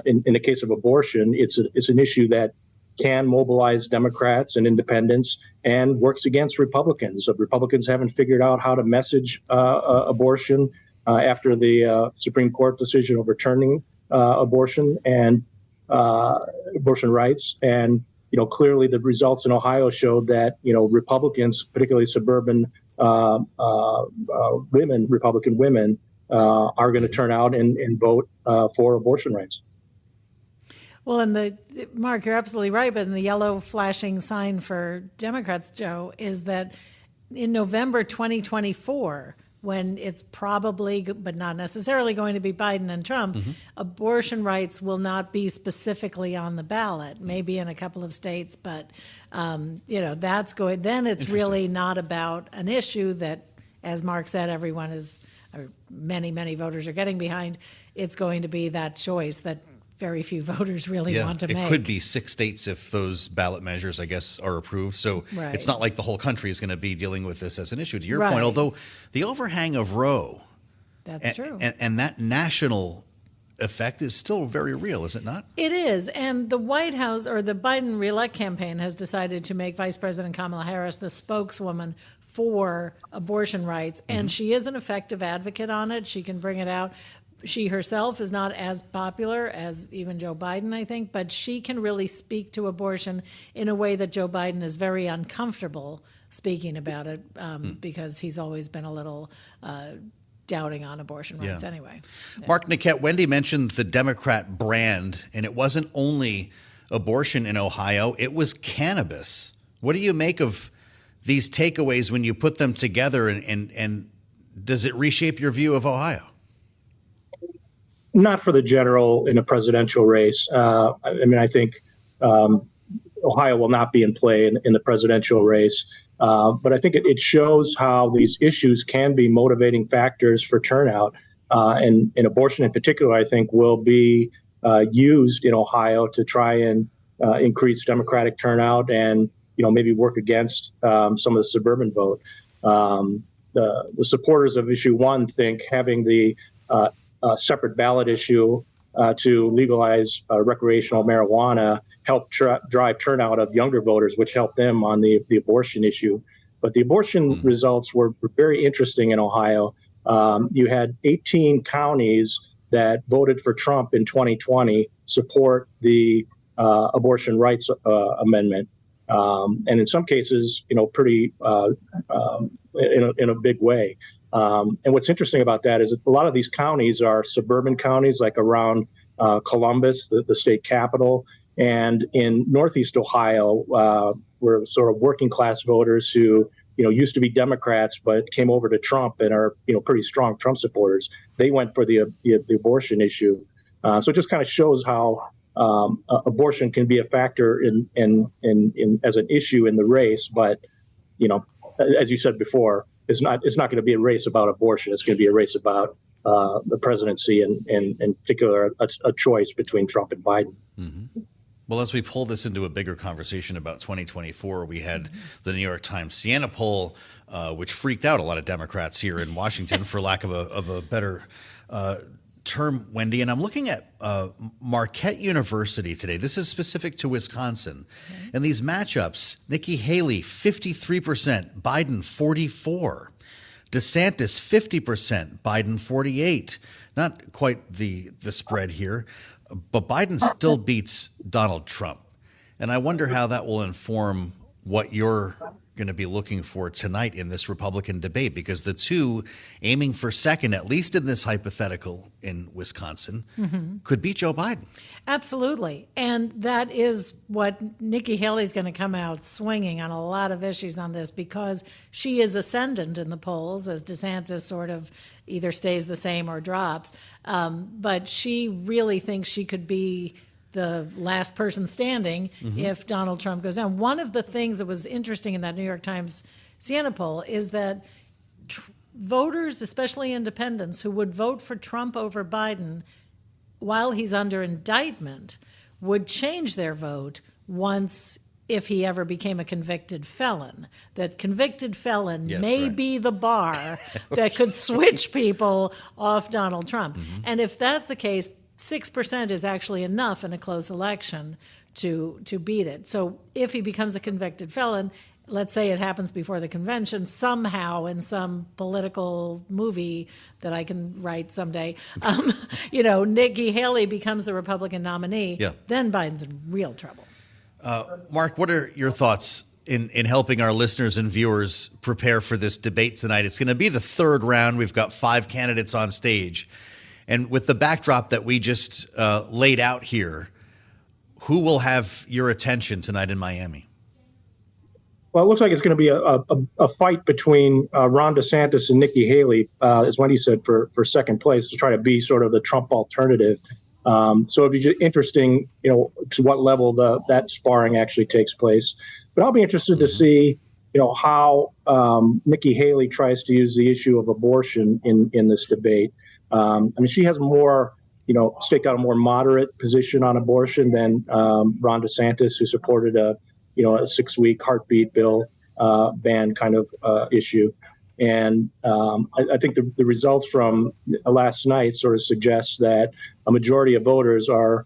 in the case of abortion, it's an issue that can mobilize Democrats and independents and works against Republicans. Republicans haven't figured out how to message abortion after the Supreme Court decision overturning abortion and abortion rights. And, clearly the results in Ohio showed that, Republicans, particularly suburban Republican women, are going to turn out and vote for abortion rights. Well, and Mark, you're absolutely right. But the yellow flashing sign for Democrats, Joe, is that in November 2024, when it's probably, but not necessarily, going to be Biden and Trump, abortion rights will not be specifically on the ballot. Maybe in a couple of states, but that's going. Then it's really not about an issue that, as Mark said, everyone is, or many voters are getting behind. It's going to be that choice that very few voters really want to make. It could be 6 states if those ballot measures, I guess, are approved. So It's not like the whole country is going to be dealing with this as an issue. To your point, although the overhang of Roe, that's true, and that national effect is still very real, is it not? It is. And the White House, or the Biden reelect campaign, has decided to make Vice President Kamala Harris the spokeswoman for abortion rights. And she is an effective advocate on it. She can bring it out. She herself is not as popular as even Joe Biden, I think, but she can really speak to abortion in a way that Joe Biden is very uncomfortable speaking about it because he's always been a little doubting on abortion rights anyway. Mark, Niquette, Wendy mentioned the Democrat brand, and it wasn't only abortion in Ohio, it was cannabis. What do you make of these takeaways when you put them together, and does it reshape your view of Ohio? Not for the general in a presidential race. I think Ohio will not be in play in the presidential race. But I think it shows how these issues can be motivating factors for turnout. And abortion in particular, I think, will be used in Ohio to try and increase Democratic turnout and, maybe work against some of the suburban vote. The supporters of issue 1 think having the separate ballot issue to legalize recreational marijuana helped drive turnout of younger voters, which helped them on the abortion issue. But the abortion results were very interesting in Ohio. You had 18 counties that voted for Trump in 2020 support the abortion rights amendment. And in some cases, pretty in a big way. And what's interesting about that is that a lot of these counties are suburban counties, like around Columbus, the state capital. And in Northeast Ohio, were sort of working class voters who, used to be Democrats, but came over to Trump and are, pretty strong Trump supporters. They went for the abortion issue. So it just kind of shows how abortion can be a factor in as an issue in the race. But, as you said before, it's not going to be a race about abortion. It's going to be a race about the presidency and in particular, a choice between Trump and Biden. Mm-hmm. Well, as we pull this into a bigger conversation about 2024, we had the New York Times Siena poll, which freaked out a lot of Democrats here in Washington, for lack of a better term, Wendy. And I'm looking at Marquette University today. This is specific to Wisconsin. Okay. And these matchups, Nikki Haley, 53%, Biden, 44%. DeSantis, 50%, Biden, 48%. Not quite the spread here. But Biden still beats Donald Trump. And I wonder how that will inform what you're going to be looking for tonight in this Republican debate, because the two aiming for second, at least in this hypothetical in Wisconsin, could beat Joe Biden. Absolutely. And that is what Nikki Haley's going to come out swinging on a lot of issues on this, because she is ascendant in the polls as DeSantis sort of either stays the same or drops. But she really thinks she could be the last person standing if Donald Trump goes down. One of the things that was interesting in that New York Times Siena poll is that voters, especially independents, who would vote for Trump over Biden while he's under indictment would change their vote once, if he ever became a convicted felon. That convicted felon may be the bar that could switch people off Donald Trump. And if that's the case, 6% is actually enough in a close election to beat it. So if he becomes a convicted felon, let's say it happens before the convention, somehow in some political movie that I can write someday, Nikki Haley becomes the Republican nominee, then Biden's in real trouble. Mark, what are your thoughts in helping our listeners and viewers prepare for this debate tonight? It's going to be the third round. We've got 5 candidates on stage. And with the backdrop that we just laid out here, who will have your attention tonight in Miami? Well, it looks like it's going to be a fight between Ron DeSantis and Nikki Haley, as Wendy said, for second place, to try to be sort of the Trump alternative. So it'd be interesting, to what level that sparring actually takes place. But I'll be interested to see, how Nikki Haley tries to use the issue of abortion in this debate. She has more, staked out a more moderate position on abortion than Ron DeSantis, who supported a 6-week heartbeat bill ban kind of issue. And I think the results from last night sort of suggests that a majority of voters are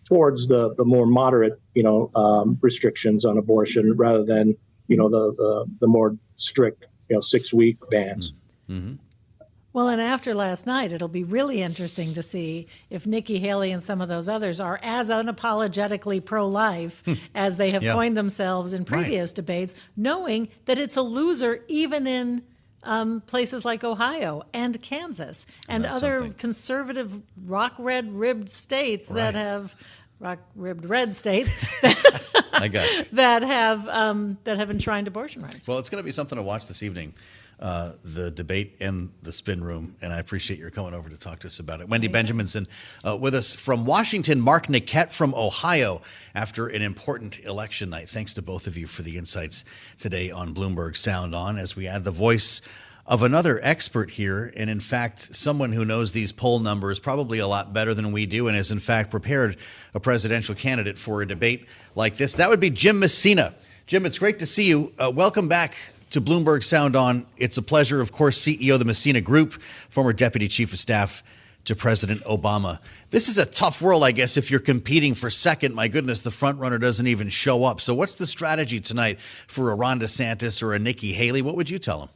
towards the more moderate, restrictions on abortion rather than, the more strict, 6-week bans. Well, and after last night, it'll be really interesting to see if Nikki Haley and some of those others are as unapologetically pro-life as they have coined themselves in previous debates, knowing that it's a loser even in places like Ohio and Kansas and other conservative rock-red-ribbed states that have rock-ribbed red states I got you. that have enshrined abortion rights. Well, it's going to be something to watch this evening. The debate and the spin room, and I appreciate your coming over to talk to us about it. Wendy Benjaminson with us from Washington, Mark Niquette from Ohio after an important election night. Thanks to both of you for the insights today on Bloomberg Sound On, as we add the voice of another expert here, and in fact, someone who knows these poll numbers probably a lot better than we do and has in fact prepared a presidential candidate for a debate like this. That would be Jim Messina. Jim, it's great to see you. Welcome back to Bloomberg Sound On. It's a pleasure, of course, CEO of the Messina Group, former Deputy Chief of Staff to President Obama. This is a tough world, I guess, if you're competing for second. My goodness, the front runner doesn't even show up. So what's the strategy tonight for a Ron DeSantis or a Nikki Haley? What would you tell them?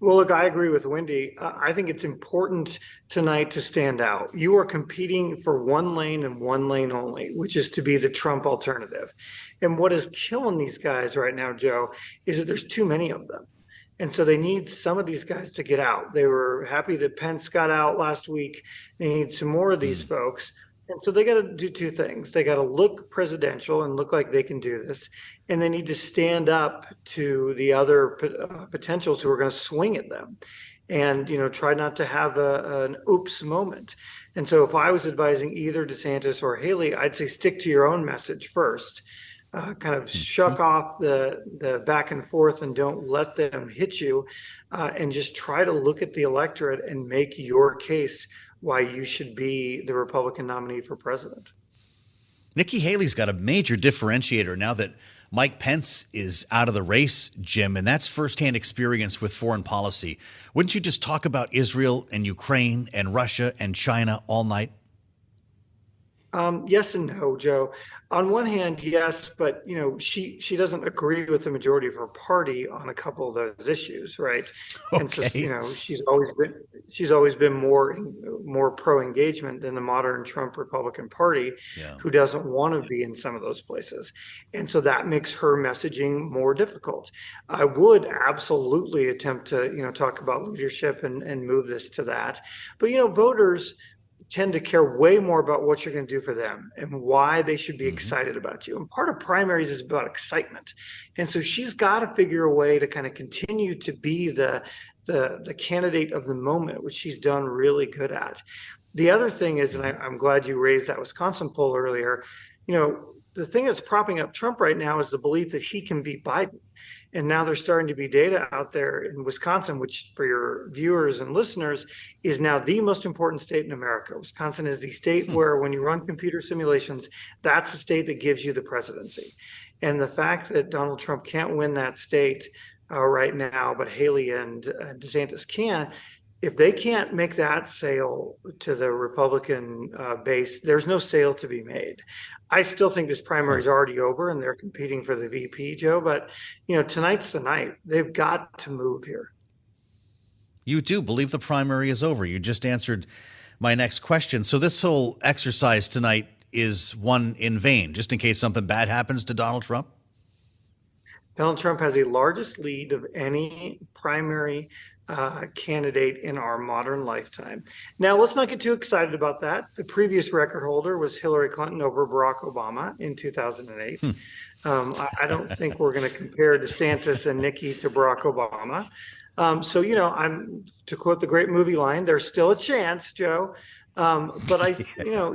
Well, look, I agree with Wendy. I think it's important tonight to stand out. You are competing for one lane and one lane only, which is to be the Trump alternative. And what is killing these guys right now, Joe, is that there's too many of them. And so they need some of these guys to get out. They were happy that Pence got out last week. They need some more of these folks. And so they got to do two things. They got to look presidential and look like they can do this. And they need to stand up to the other potentials who are going to swing at them and, try not to have an oops moment. And so if I was advising either DeSantis or Haley, I'd say stick to your own message first. Kind of shuck off the back and forth and don't let them hit you, and just try to look at the electorate and make your case why you should be the Republican nominee for president. Nikki Haley's got a major differentiator now that Mike Pence is out of the race, Jim, and that's firsthand experience with foreign policy. Wouldn't you just talk about Israel and Ukraine and Russia and China all night? Yes and no, Joe. On one hand, yes, but she doesn't agree with the majority of her party on a couple of those issues, right? And so Okay. she's always been more pro engagement than the modern Trump Republican Party, Yeah. who doesn't want to be in some of those places, and so that makes her messaging more difficult. I would absolutely attempt to talk about leadership and move this to that, but voters tend to care way more about what you're going to do for them and why they should be excited about you. And part of primaries is about excitement. And so she's got to figure a way to kind of continue to be the candidate of the moment, which she's done really good at. The other thing is, and I'm glad you raised that Wisconsin poll earlier, the thing that's propping up Trump right now is the belief that he can beat Biden. And now there's starting to be data out there in Wisconsin, which for your viewers and listeners is now the most important state in America. Wisconsin is the state where when you run computer simulations, that's the state that gives you the presidency. And the fact that Donald Trump can't win that state right now, but Haley and DeSantis can, if they can't make that sale to the Republican base, there's no sale to be made. I still think this primary is already over and they're competing for the VP, Joe. But, tonight's the night. They've got to move here. You do believe the primary is over. You just answered my next question. So this whole exercise tonight is one in vain, just in case something bad happens to Donald Trump? Donald Trump has the largest lead of any primary candidate in our modern lifetime. Now, let's not get too excited about that. The previous record holder was Hillary Clinton over Barack Obama in 2008. I don't think we're going to compare DeSantis and Nikki to Barack Obama. I'm to quote the great movie line, there's still a chance, Joe. But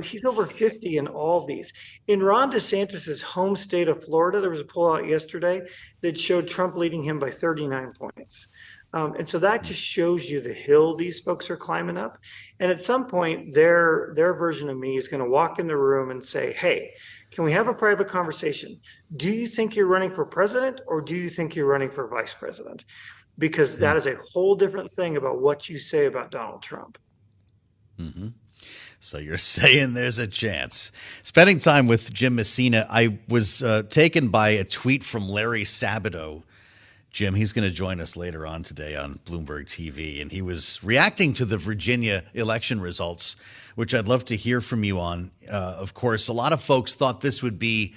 he's over 50 in all these. In Ron DeSantis's home state of Florida, there was a poll out yesterday that showed Trump leading him by 39 points. And so that just shows you the hill these folks are climbing up. And at some point, their version of me is going to walk in the room and say, hey, can we have a private conversation? Do you think you're running for president or do you think you're running for vice president? Because that is a whole different thing about what you say about Donald Trump. Mm-hmm. So you're saying there's a chance. Spending time with Jim Messina, I was taken by a tweet from Larry Sabato. Jim, he's going to join us later on today on Bloomberg TV, and he was reacting to the Virginia election results, which I'd love to hear from you on. Of course, a lot of folks thought this would be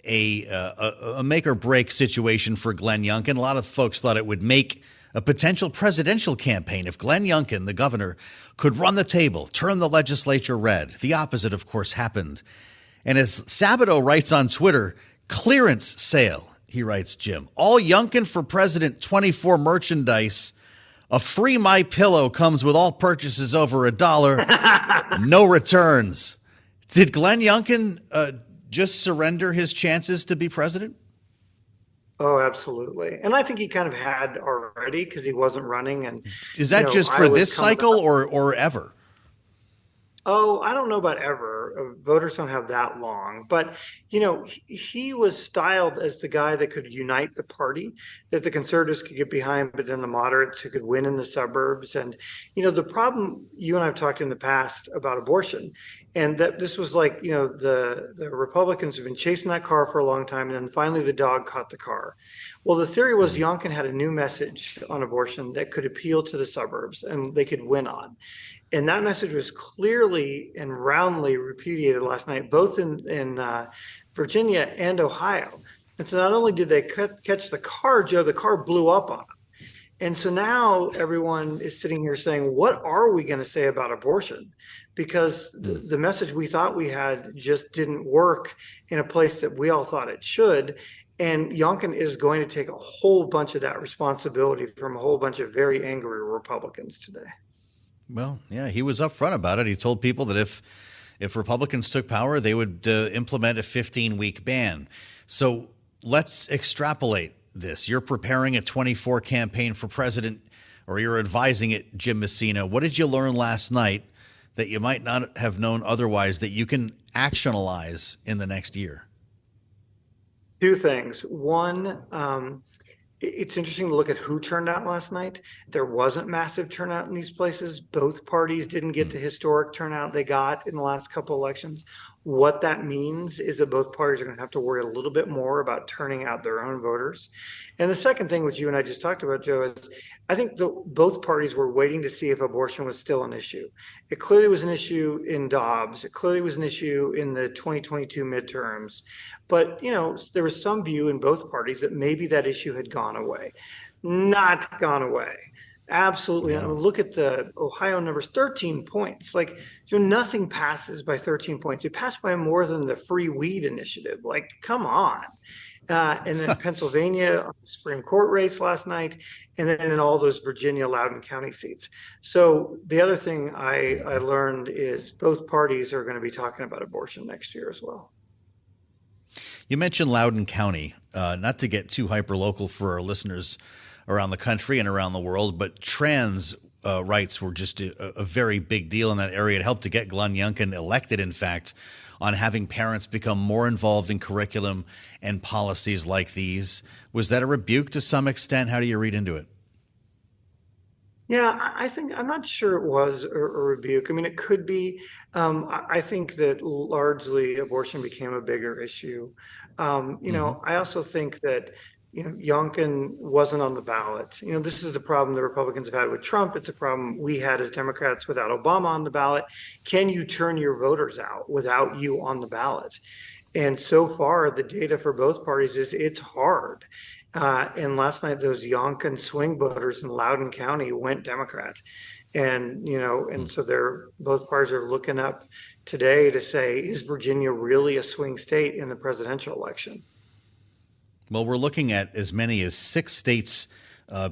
a make or break situation for Glenn Youngkin. A lot of folks thought it would make a potential presidential campaign if Glenn Youngkin, the governor, could run the table, turn the legislature red. The opposite, of course, happened. And as Sabato writes on Twitter, clearance sale. He writes, Jim, all Youngkin for President 24 merchandise, a free My Pillow comes with all purchases over $1, no returns. Did Glenn Youngkin just surrender his chances to be president? Oh, absolutely. And I think he kind of had already because he wasn't running. And is that just for this cycle or ever? Oh, I don't know about ever. Voters don't have that long. But, he was styled as the guy that could unite the party, that the conservatives could get behind, but then the moderates who could win in the suburbs. And, the problem, you and I have talked in the past about abortion, and that this was like, the Republicans have been chasing that car for a long time, and then finally the dog caught the car. Well, the theory was Youngkin had a new message on abortion that could appeal to the suburbs and they could win on. And that message was clearly and roundly repudiated last night, both in Virginia and Ohio. And so not only did they catch the car, Joe, the car blew up on them. And so now everyone is sitting here saying, what are we going to say about abortion? Because the message we thought we had just didn't work in a place that we all thought it should. And Youngkin is going to take a whole bunch of that responsibility from a whole bunch of very angry Republicans today. Well, yeah, he was upfront about it. He told people that if Republicans took power, they would implement a 15-week ban. So let's extrapolate this. You're preparing a 24 campaign for president, or you're advising it, Jim Messina. What did you learn last night that you might not have known otherwise that you can actionalize in the next year? Two things. One, it's interesting to look at who turned out last night. There wasn't massive turnout in these places. Both parties didn't get the historic turnout they got in the last couple elections. What that means is that both parties are going to have to worry a little bit more about turning out their own voters. And the second thing, which you and I just talked about, Joe, is I think both parties were waiting to see if abortion was still an issue. It clearly was an issue in Dobbs. It clearly was an issue in the 2022 midterms. But, there was some view in both parties that maybe that issue had gone away. Not gone away. Absolutely. Yeah. Look at the Ohio numbers, 13 points. Nothing passes by 13 points. It passed by more than the free weed initiative. Come on. And then Pennsylvania on the Supreme Court race last night, and then in all those Virginia Loudoun County seats. So the other thing I learned is both parties are going to be talking about abortion next year as well. You mentioned Loudoun County, not to get too hyper-local for our listeners around the country and around the world, but trans rights were just a very big deal in that area. It helped to get Glenn Youngkin elected, in fact, on having parents become more involved in curriculum and policies like these. Was that a rebuke to some extent? How do you read into it? Yeah, I'm not sure it was a rebuke. I mean, it could be. I think that largely abortion became a bigger issue. I also think that Youngkin wasn't on the ballot. This is the problem the Republicans have had with Trump. It's a problem we had as Democrats without Obama on the ballot. Can you turn your voters out without you on the ballot? And so far, the data for both parties is it's hard. And last night, those Youngkin swing voters in Loudoun County went Democrat. And, so both parties are looking up today to say, is Virginia really a swing state in the presidential election? Well, we're looking at as many as 6 states,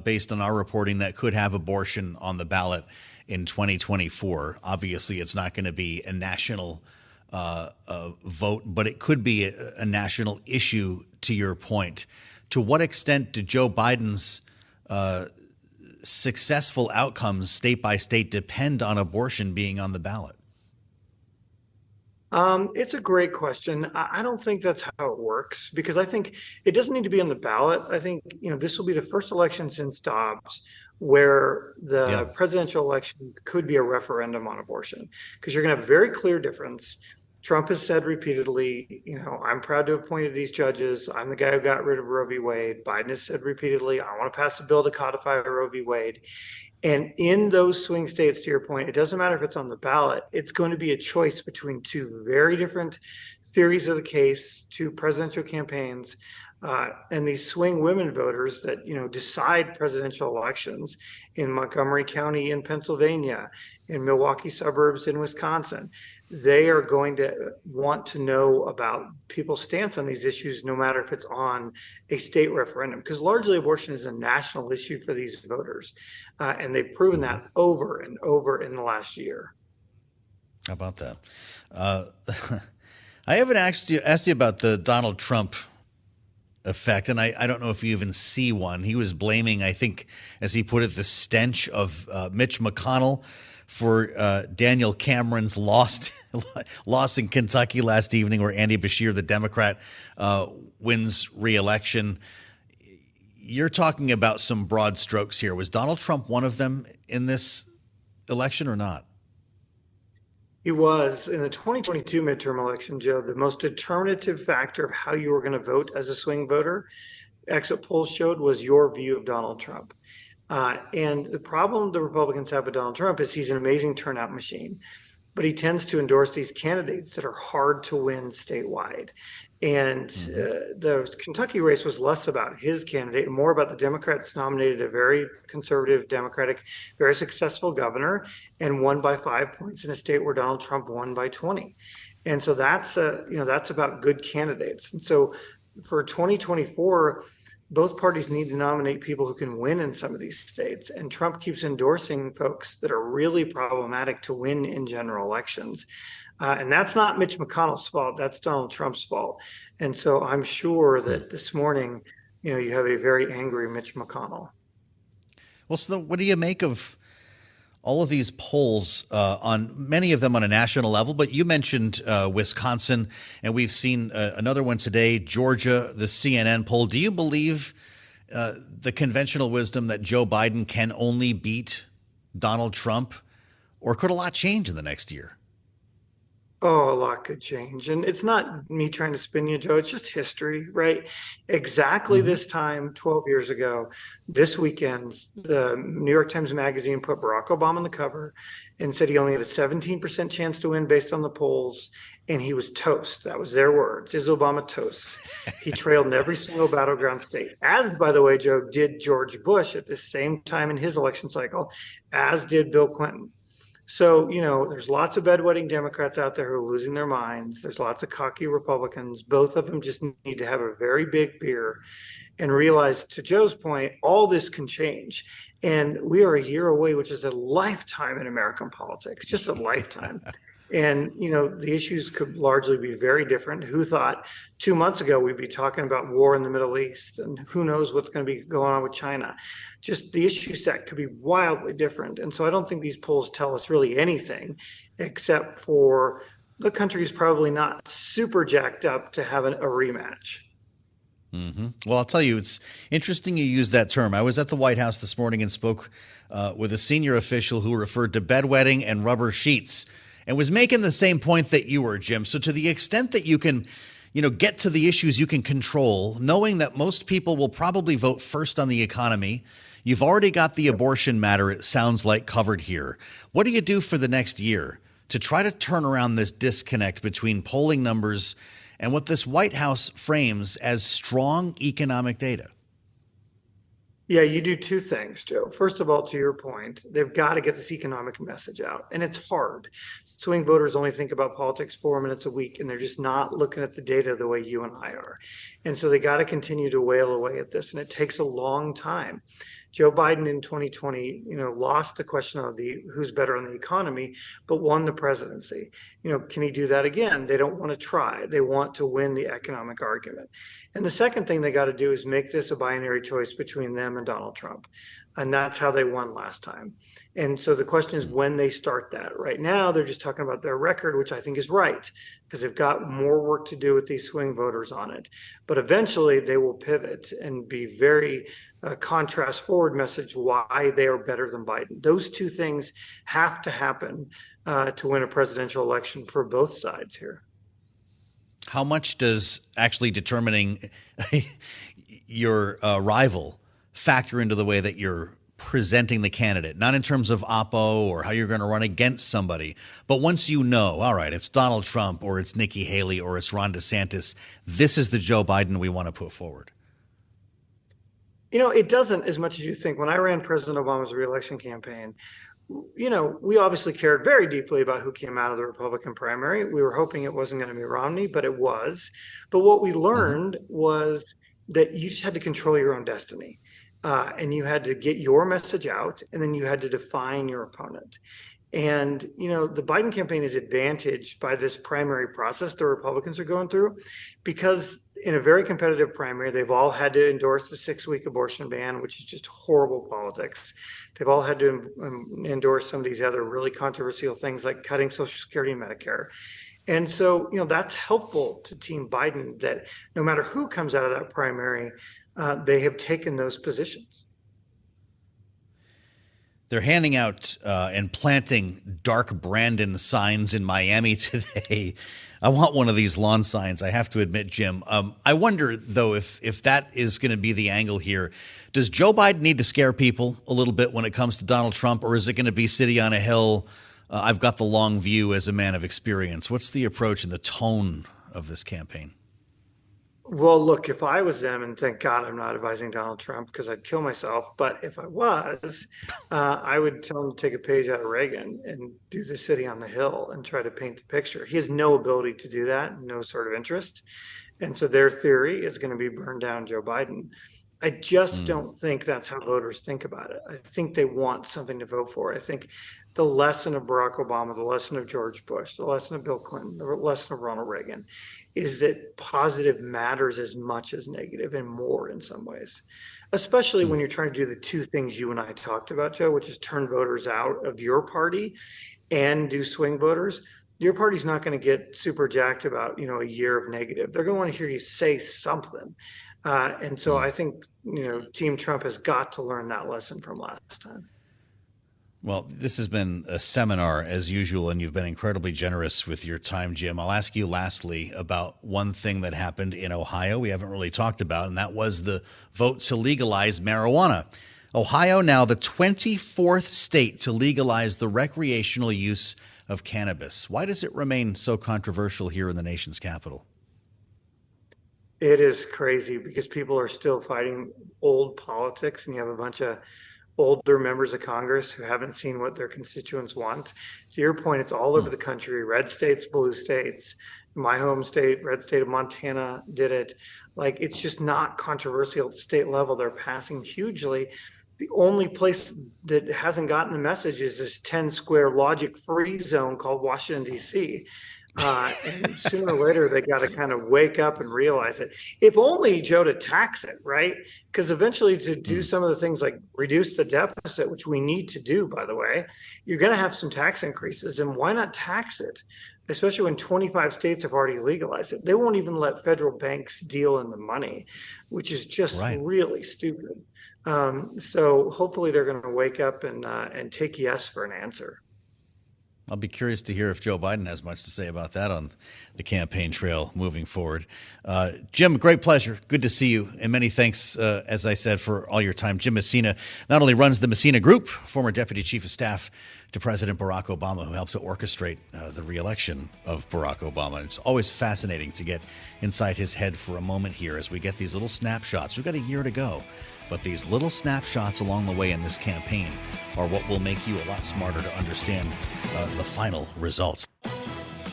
based on our reporting, that could have abortion on the ballot in 2024. Obviously, it's not going to be a national vote, but it could be a national issue, to your point. To what extent do Joe Biden's successful outcomes state by state depend on abortion being on the ballot? It's a great question. I don't think that's how it works, because I think it doesn't need to be on the ballot. I think, this will be the first election since Dobbs where the presidential election could be a referendum on abortion, because you're going to have a very clear difference. Trump has said repeatedly, I'm proud to have appointed these judges. I'm the guy who got rid of Roe v. Wade. Biden has said repeatedly, I want to pass a bill to codify Roe v. Wade. And in those swing states, to your point, it doesn't matter if it's on the ballot. It's going to be a choice between two very different theories of the case, two presidential campaigns, and these swing women voters that, decide presidential elections in Montgomery County in Pennsylvania, in Milwaukee suburbs in Wisconsin. They are going to want to know about people's stance on these issues, no matter if it's on a state referendum, because largely abortion is a national issue for these voters. And they've proven that over and over in the last year. How about that? I haven't asked you about the Donald Trump effect, and I don't know if you even see one. He was blaming, I think, as he put it, the stench of Mitch McConnell for Daniel Cameron's loss in Kentucky last evening, where Andy Beshear, the Democrat, wins re-election. You're talking about some broad strokes here. Was Donald Trump one of them in this election or not? He was. In the 2022 midterm election, Joe, the most determinative factor of how you were going to vote as a swing voter, exit polls showed, was your view of Donald Trump. And the problem the Republicans have with Donald Trump is he's an amazing turnout machine, but he tends to endorse these candidates that are hard to win statewide. And the Kentucky race was less about his candidate and more about the Democrats nominated a very conservative, Democratic, very successful governor and won by 5 points in a state where Donald Trump won by 20. And so that's about good candidates. And so for 2024, both parties need to nominate people who can win in some of these states. And Trump keeps endorsing folks that are really problematic to win in general elections. And that's not Mitch McConnell's fault. That's Donald Trump's fault. And so I'm sure that this morning, you have a very angry Mitch McConnell. Well, so what do you make of all of these polls, on many of them on a national level? But you mentioned Wisconsin, and we've seen another one today, Georgia, the CNN poll. Do you believe the conventional wisdom that Joe Biden can only beat Donald Trump, or could a lot change in the next year? Oh, a lot could change. And it's not me trying to spin you, Joe. It's just history, right? Exactly this time 12 years ago, this weekend, the New York Times Magazine put Barack Obama on the cover and said he only had a 17% chance to win based on the polls. And he was toast. That was their words. Is Obama toast? He trailed in every single battleground state, as, by the way, Joe, did George Bush at the same time in his election cycle, as did Bill Clinton. So, there's lots of bedwetting Democrats out there who are losing their minds. There's lots of cocky Republicans. Both of them just need to have a very big beer and realize, to Joe's point, all this can change. And we are a year away, which is a lifetime in American politics, just a lifetime. And, the issues could largely be very different. Who thought 2 months ago we'd be talking about war in the Middle East, and who knows what's going to be going on with China? Just the issue set could be wildly different. And so I don't think these polls tell us really anything, except for the country is probably not super jacked up to have a rematch. Well, I'll tell you, it's interesting you use that term. I was at the White House this morning and spoke with a senior official who referred to bedwetting and rubber sheets, and was making the same point that you were, Jim. So to the extent that you can, get to the issues you can control, knowing that most people will probably vote first on the economy, you've already got the abortion matter, it sounds like, covered here. What do you do for the next year to try to turn around this disconnect between polling numbers and what this White House frames as strong economic data? Yeah, you do two things, Joe. First of all, to your point, they've got to get this economic message out. And it's hard. Swing voters only think about politics 4 minutes a week, and they're just not looking at the data the way you and I are. And so they got to continue to wail away at this. And it takes a long time. Joe Biden in 2020, lost the question of who's better on the economy, but won the presidency. Can he do that again? They don't want to try. They want to win the economic argument. And the second thing they got to do is make this a binary choice between them and Donald Trump. And that's how they won last time. And so the question is when they start that. Right now, they're just talking about their record, which I think is right, because they've got more work to do with these swing voters on it. But eventually they will pivot and be very contrast forward message why they are better than Biden. Those two things have to happen to win a presidential election for both sides here. How much does actually determining your rival factor into the way that you're presenting the candidate? Not in terms of oppo or how you're going to run against somebody, but once you know, all right, it's Donald Trump or it's Nikki Haley or it's Ron DeSantis, this is the Joe Biden we want to put forward. It doesn't as much as you think. When I ran President Obama's reelection campaign, we obviously cared very deeply about who came out of the Republican primary. We were hoping it wasn't going to be Romney, but it was. But what we learned was that you just had to control your own destiny. And you had to get your message out, and then you had to define your opponent. And, the Biden campaign is advantaged by this primary process the Republicans are going through, because in a very competitive primary, they've all had to endorse the 6-week abortion ban, which is just horrible politics. They've all had to endorse some of these other really controversial things like cutting Social Security and Medicare. And so, that's helpful to Team Biden, that no matter who comes out of that primary, they have taken those positions. They're handing out and planting dark Brandon signs in Miami today. I want one of these lawn signs, I have to admit, Jim. I wonder, though, if that is going to be the angle here. Does Joe Biden need to scare people a little bit when it comes to Donald Trump, or is it going to be city on a hill? I've got the long view as a man of experience. What's the approach and the tone of this campaign? Well, look, if I was them, and thank God I'm not advising Donald Trump because I'd kill myself, but if I was, I would tell him to take a page out of Reagan and do the city on the hill and try to paint the picture. He has no ability to do that, no sort of interest. And so their theory is going to be burn down Joe Biden. I just don't think that's how voters think about it. I think they want something to vote for. I think the lesson of Barack Obama, the lesson of George Bush, the lesson of Bill Clinton, the lesson of Ronald Reagan is that positive matters as much as negative, and more in some ways, especially when you're trying to do the two things you and I talked about, Joe, which is turn voters out of your party and do swing voters. Your party's not going to get super jacked about, a year of negative. They're going to want to hear you say something. And so I think, Team Trump has got to learn that lesson from last time. Well, this has been a seminar as usual, and you've been incredibly generous with your time, Jim. I'll ask you lastly about one thing that happened in Ohio we haven't really talked about, and that was the vote to legalize marijuana. Ohio now the 24th state to legalize the recreational use of cannabis. Why does it remain so controversial here in the nation's capital? It is crazy because people are still fighting old politics, and you have a bunch of older members of Congress who haven't seen what their constituents want. To your point, it's all over the country, red states, blue states. My home state, red state of Montana, did it. Like, it's just not controversial at the state level. They're passing hugely. The only place that hasn't gotten the message is this 10 square logic free zone called Washington, D.C. And sooner or later, they got to kind of wake up and realize it. If only, Joe, to tax it, right? Because eventually to do some of the things like reduce the deficit, which we need to do, by the way, you're going to have some tax increases. And why not tax it? Especially when 25 states have already legalized it. They won't even let federal banks deal in the money, which is just really stupid. So hopefully they're going to wake up and take yes for an answer. I'll be curious to hear if Joe Biden has much to say about that on the campaign trail moving forward. Jim, great pleasure. Good to see you. And many thanks, as I said, for all your time. Jim Messina not only runs the Messina Group, former Deputy Chief of Staff to President Barack Obama, who helped to orchestrate the re-election of Barack Obama. It's always fascinating to get inside his head for a moment here as we get these little snapshots. We've got a year to go. But these little snapshots along the way in this campaign are what will make you a lot smarter to understand the final results.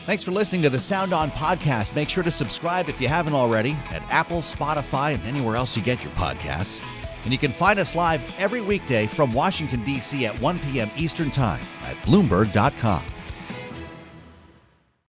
Thanks for listening to the Sound On podcast. Make sure to subscribe if you haven't already at Apple, Spotify, and anywhere else you get your podcasts. And you can find us live every weekday from Washington, D.C. at 1 p.m. Eastern Time at Bloomberg.com.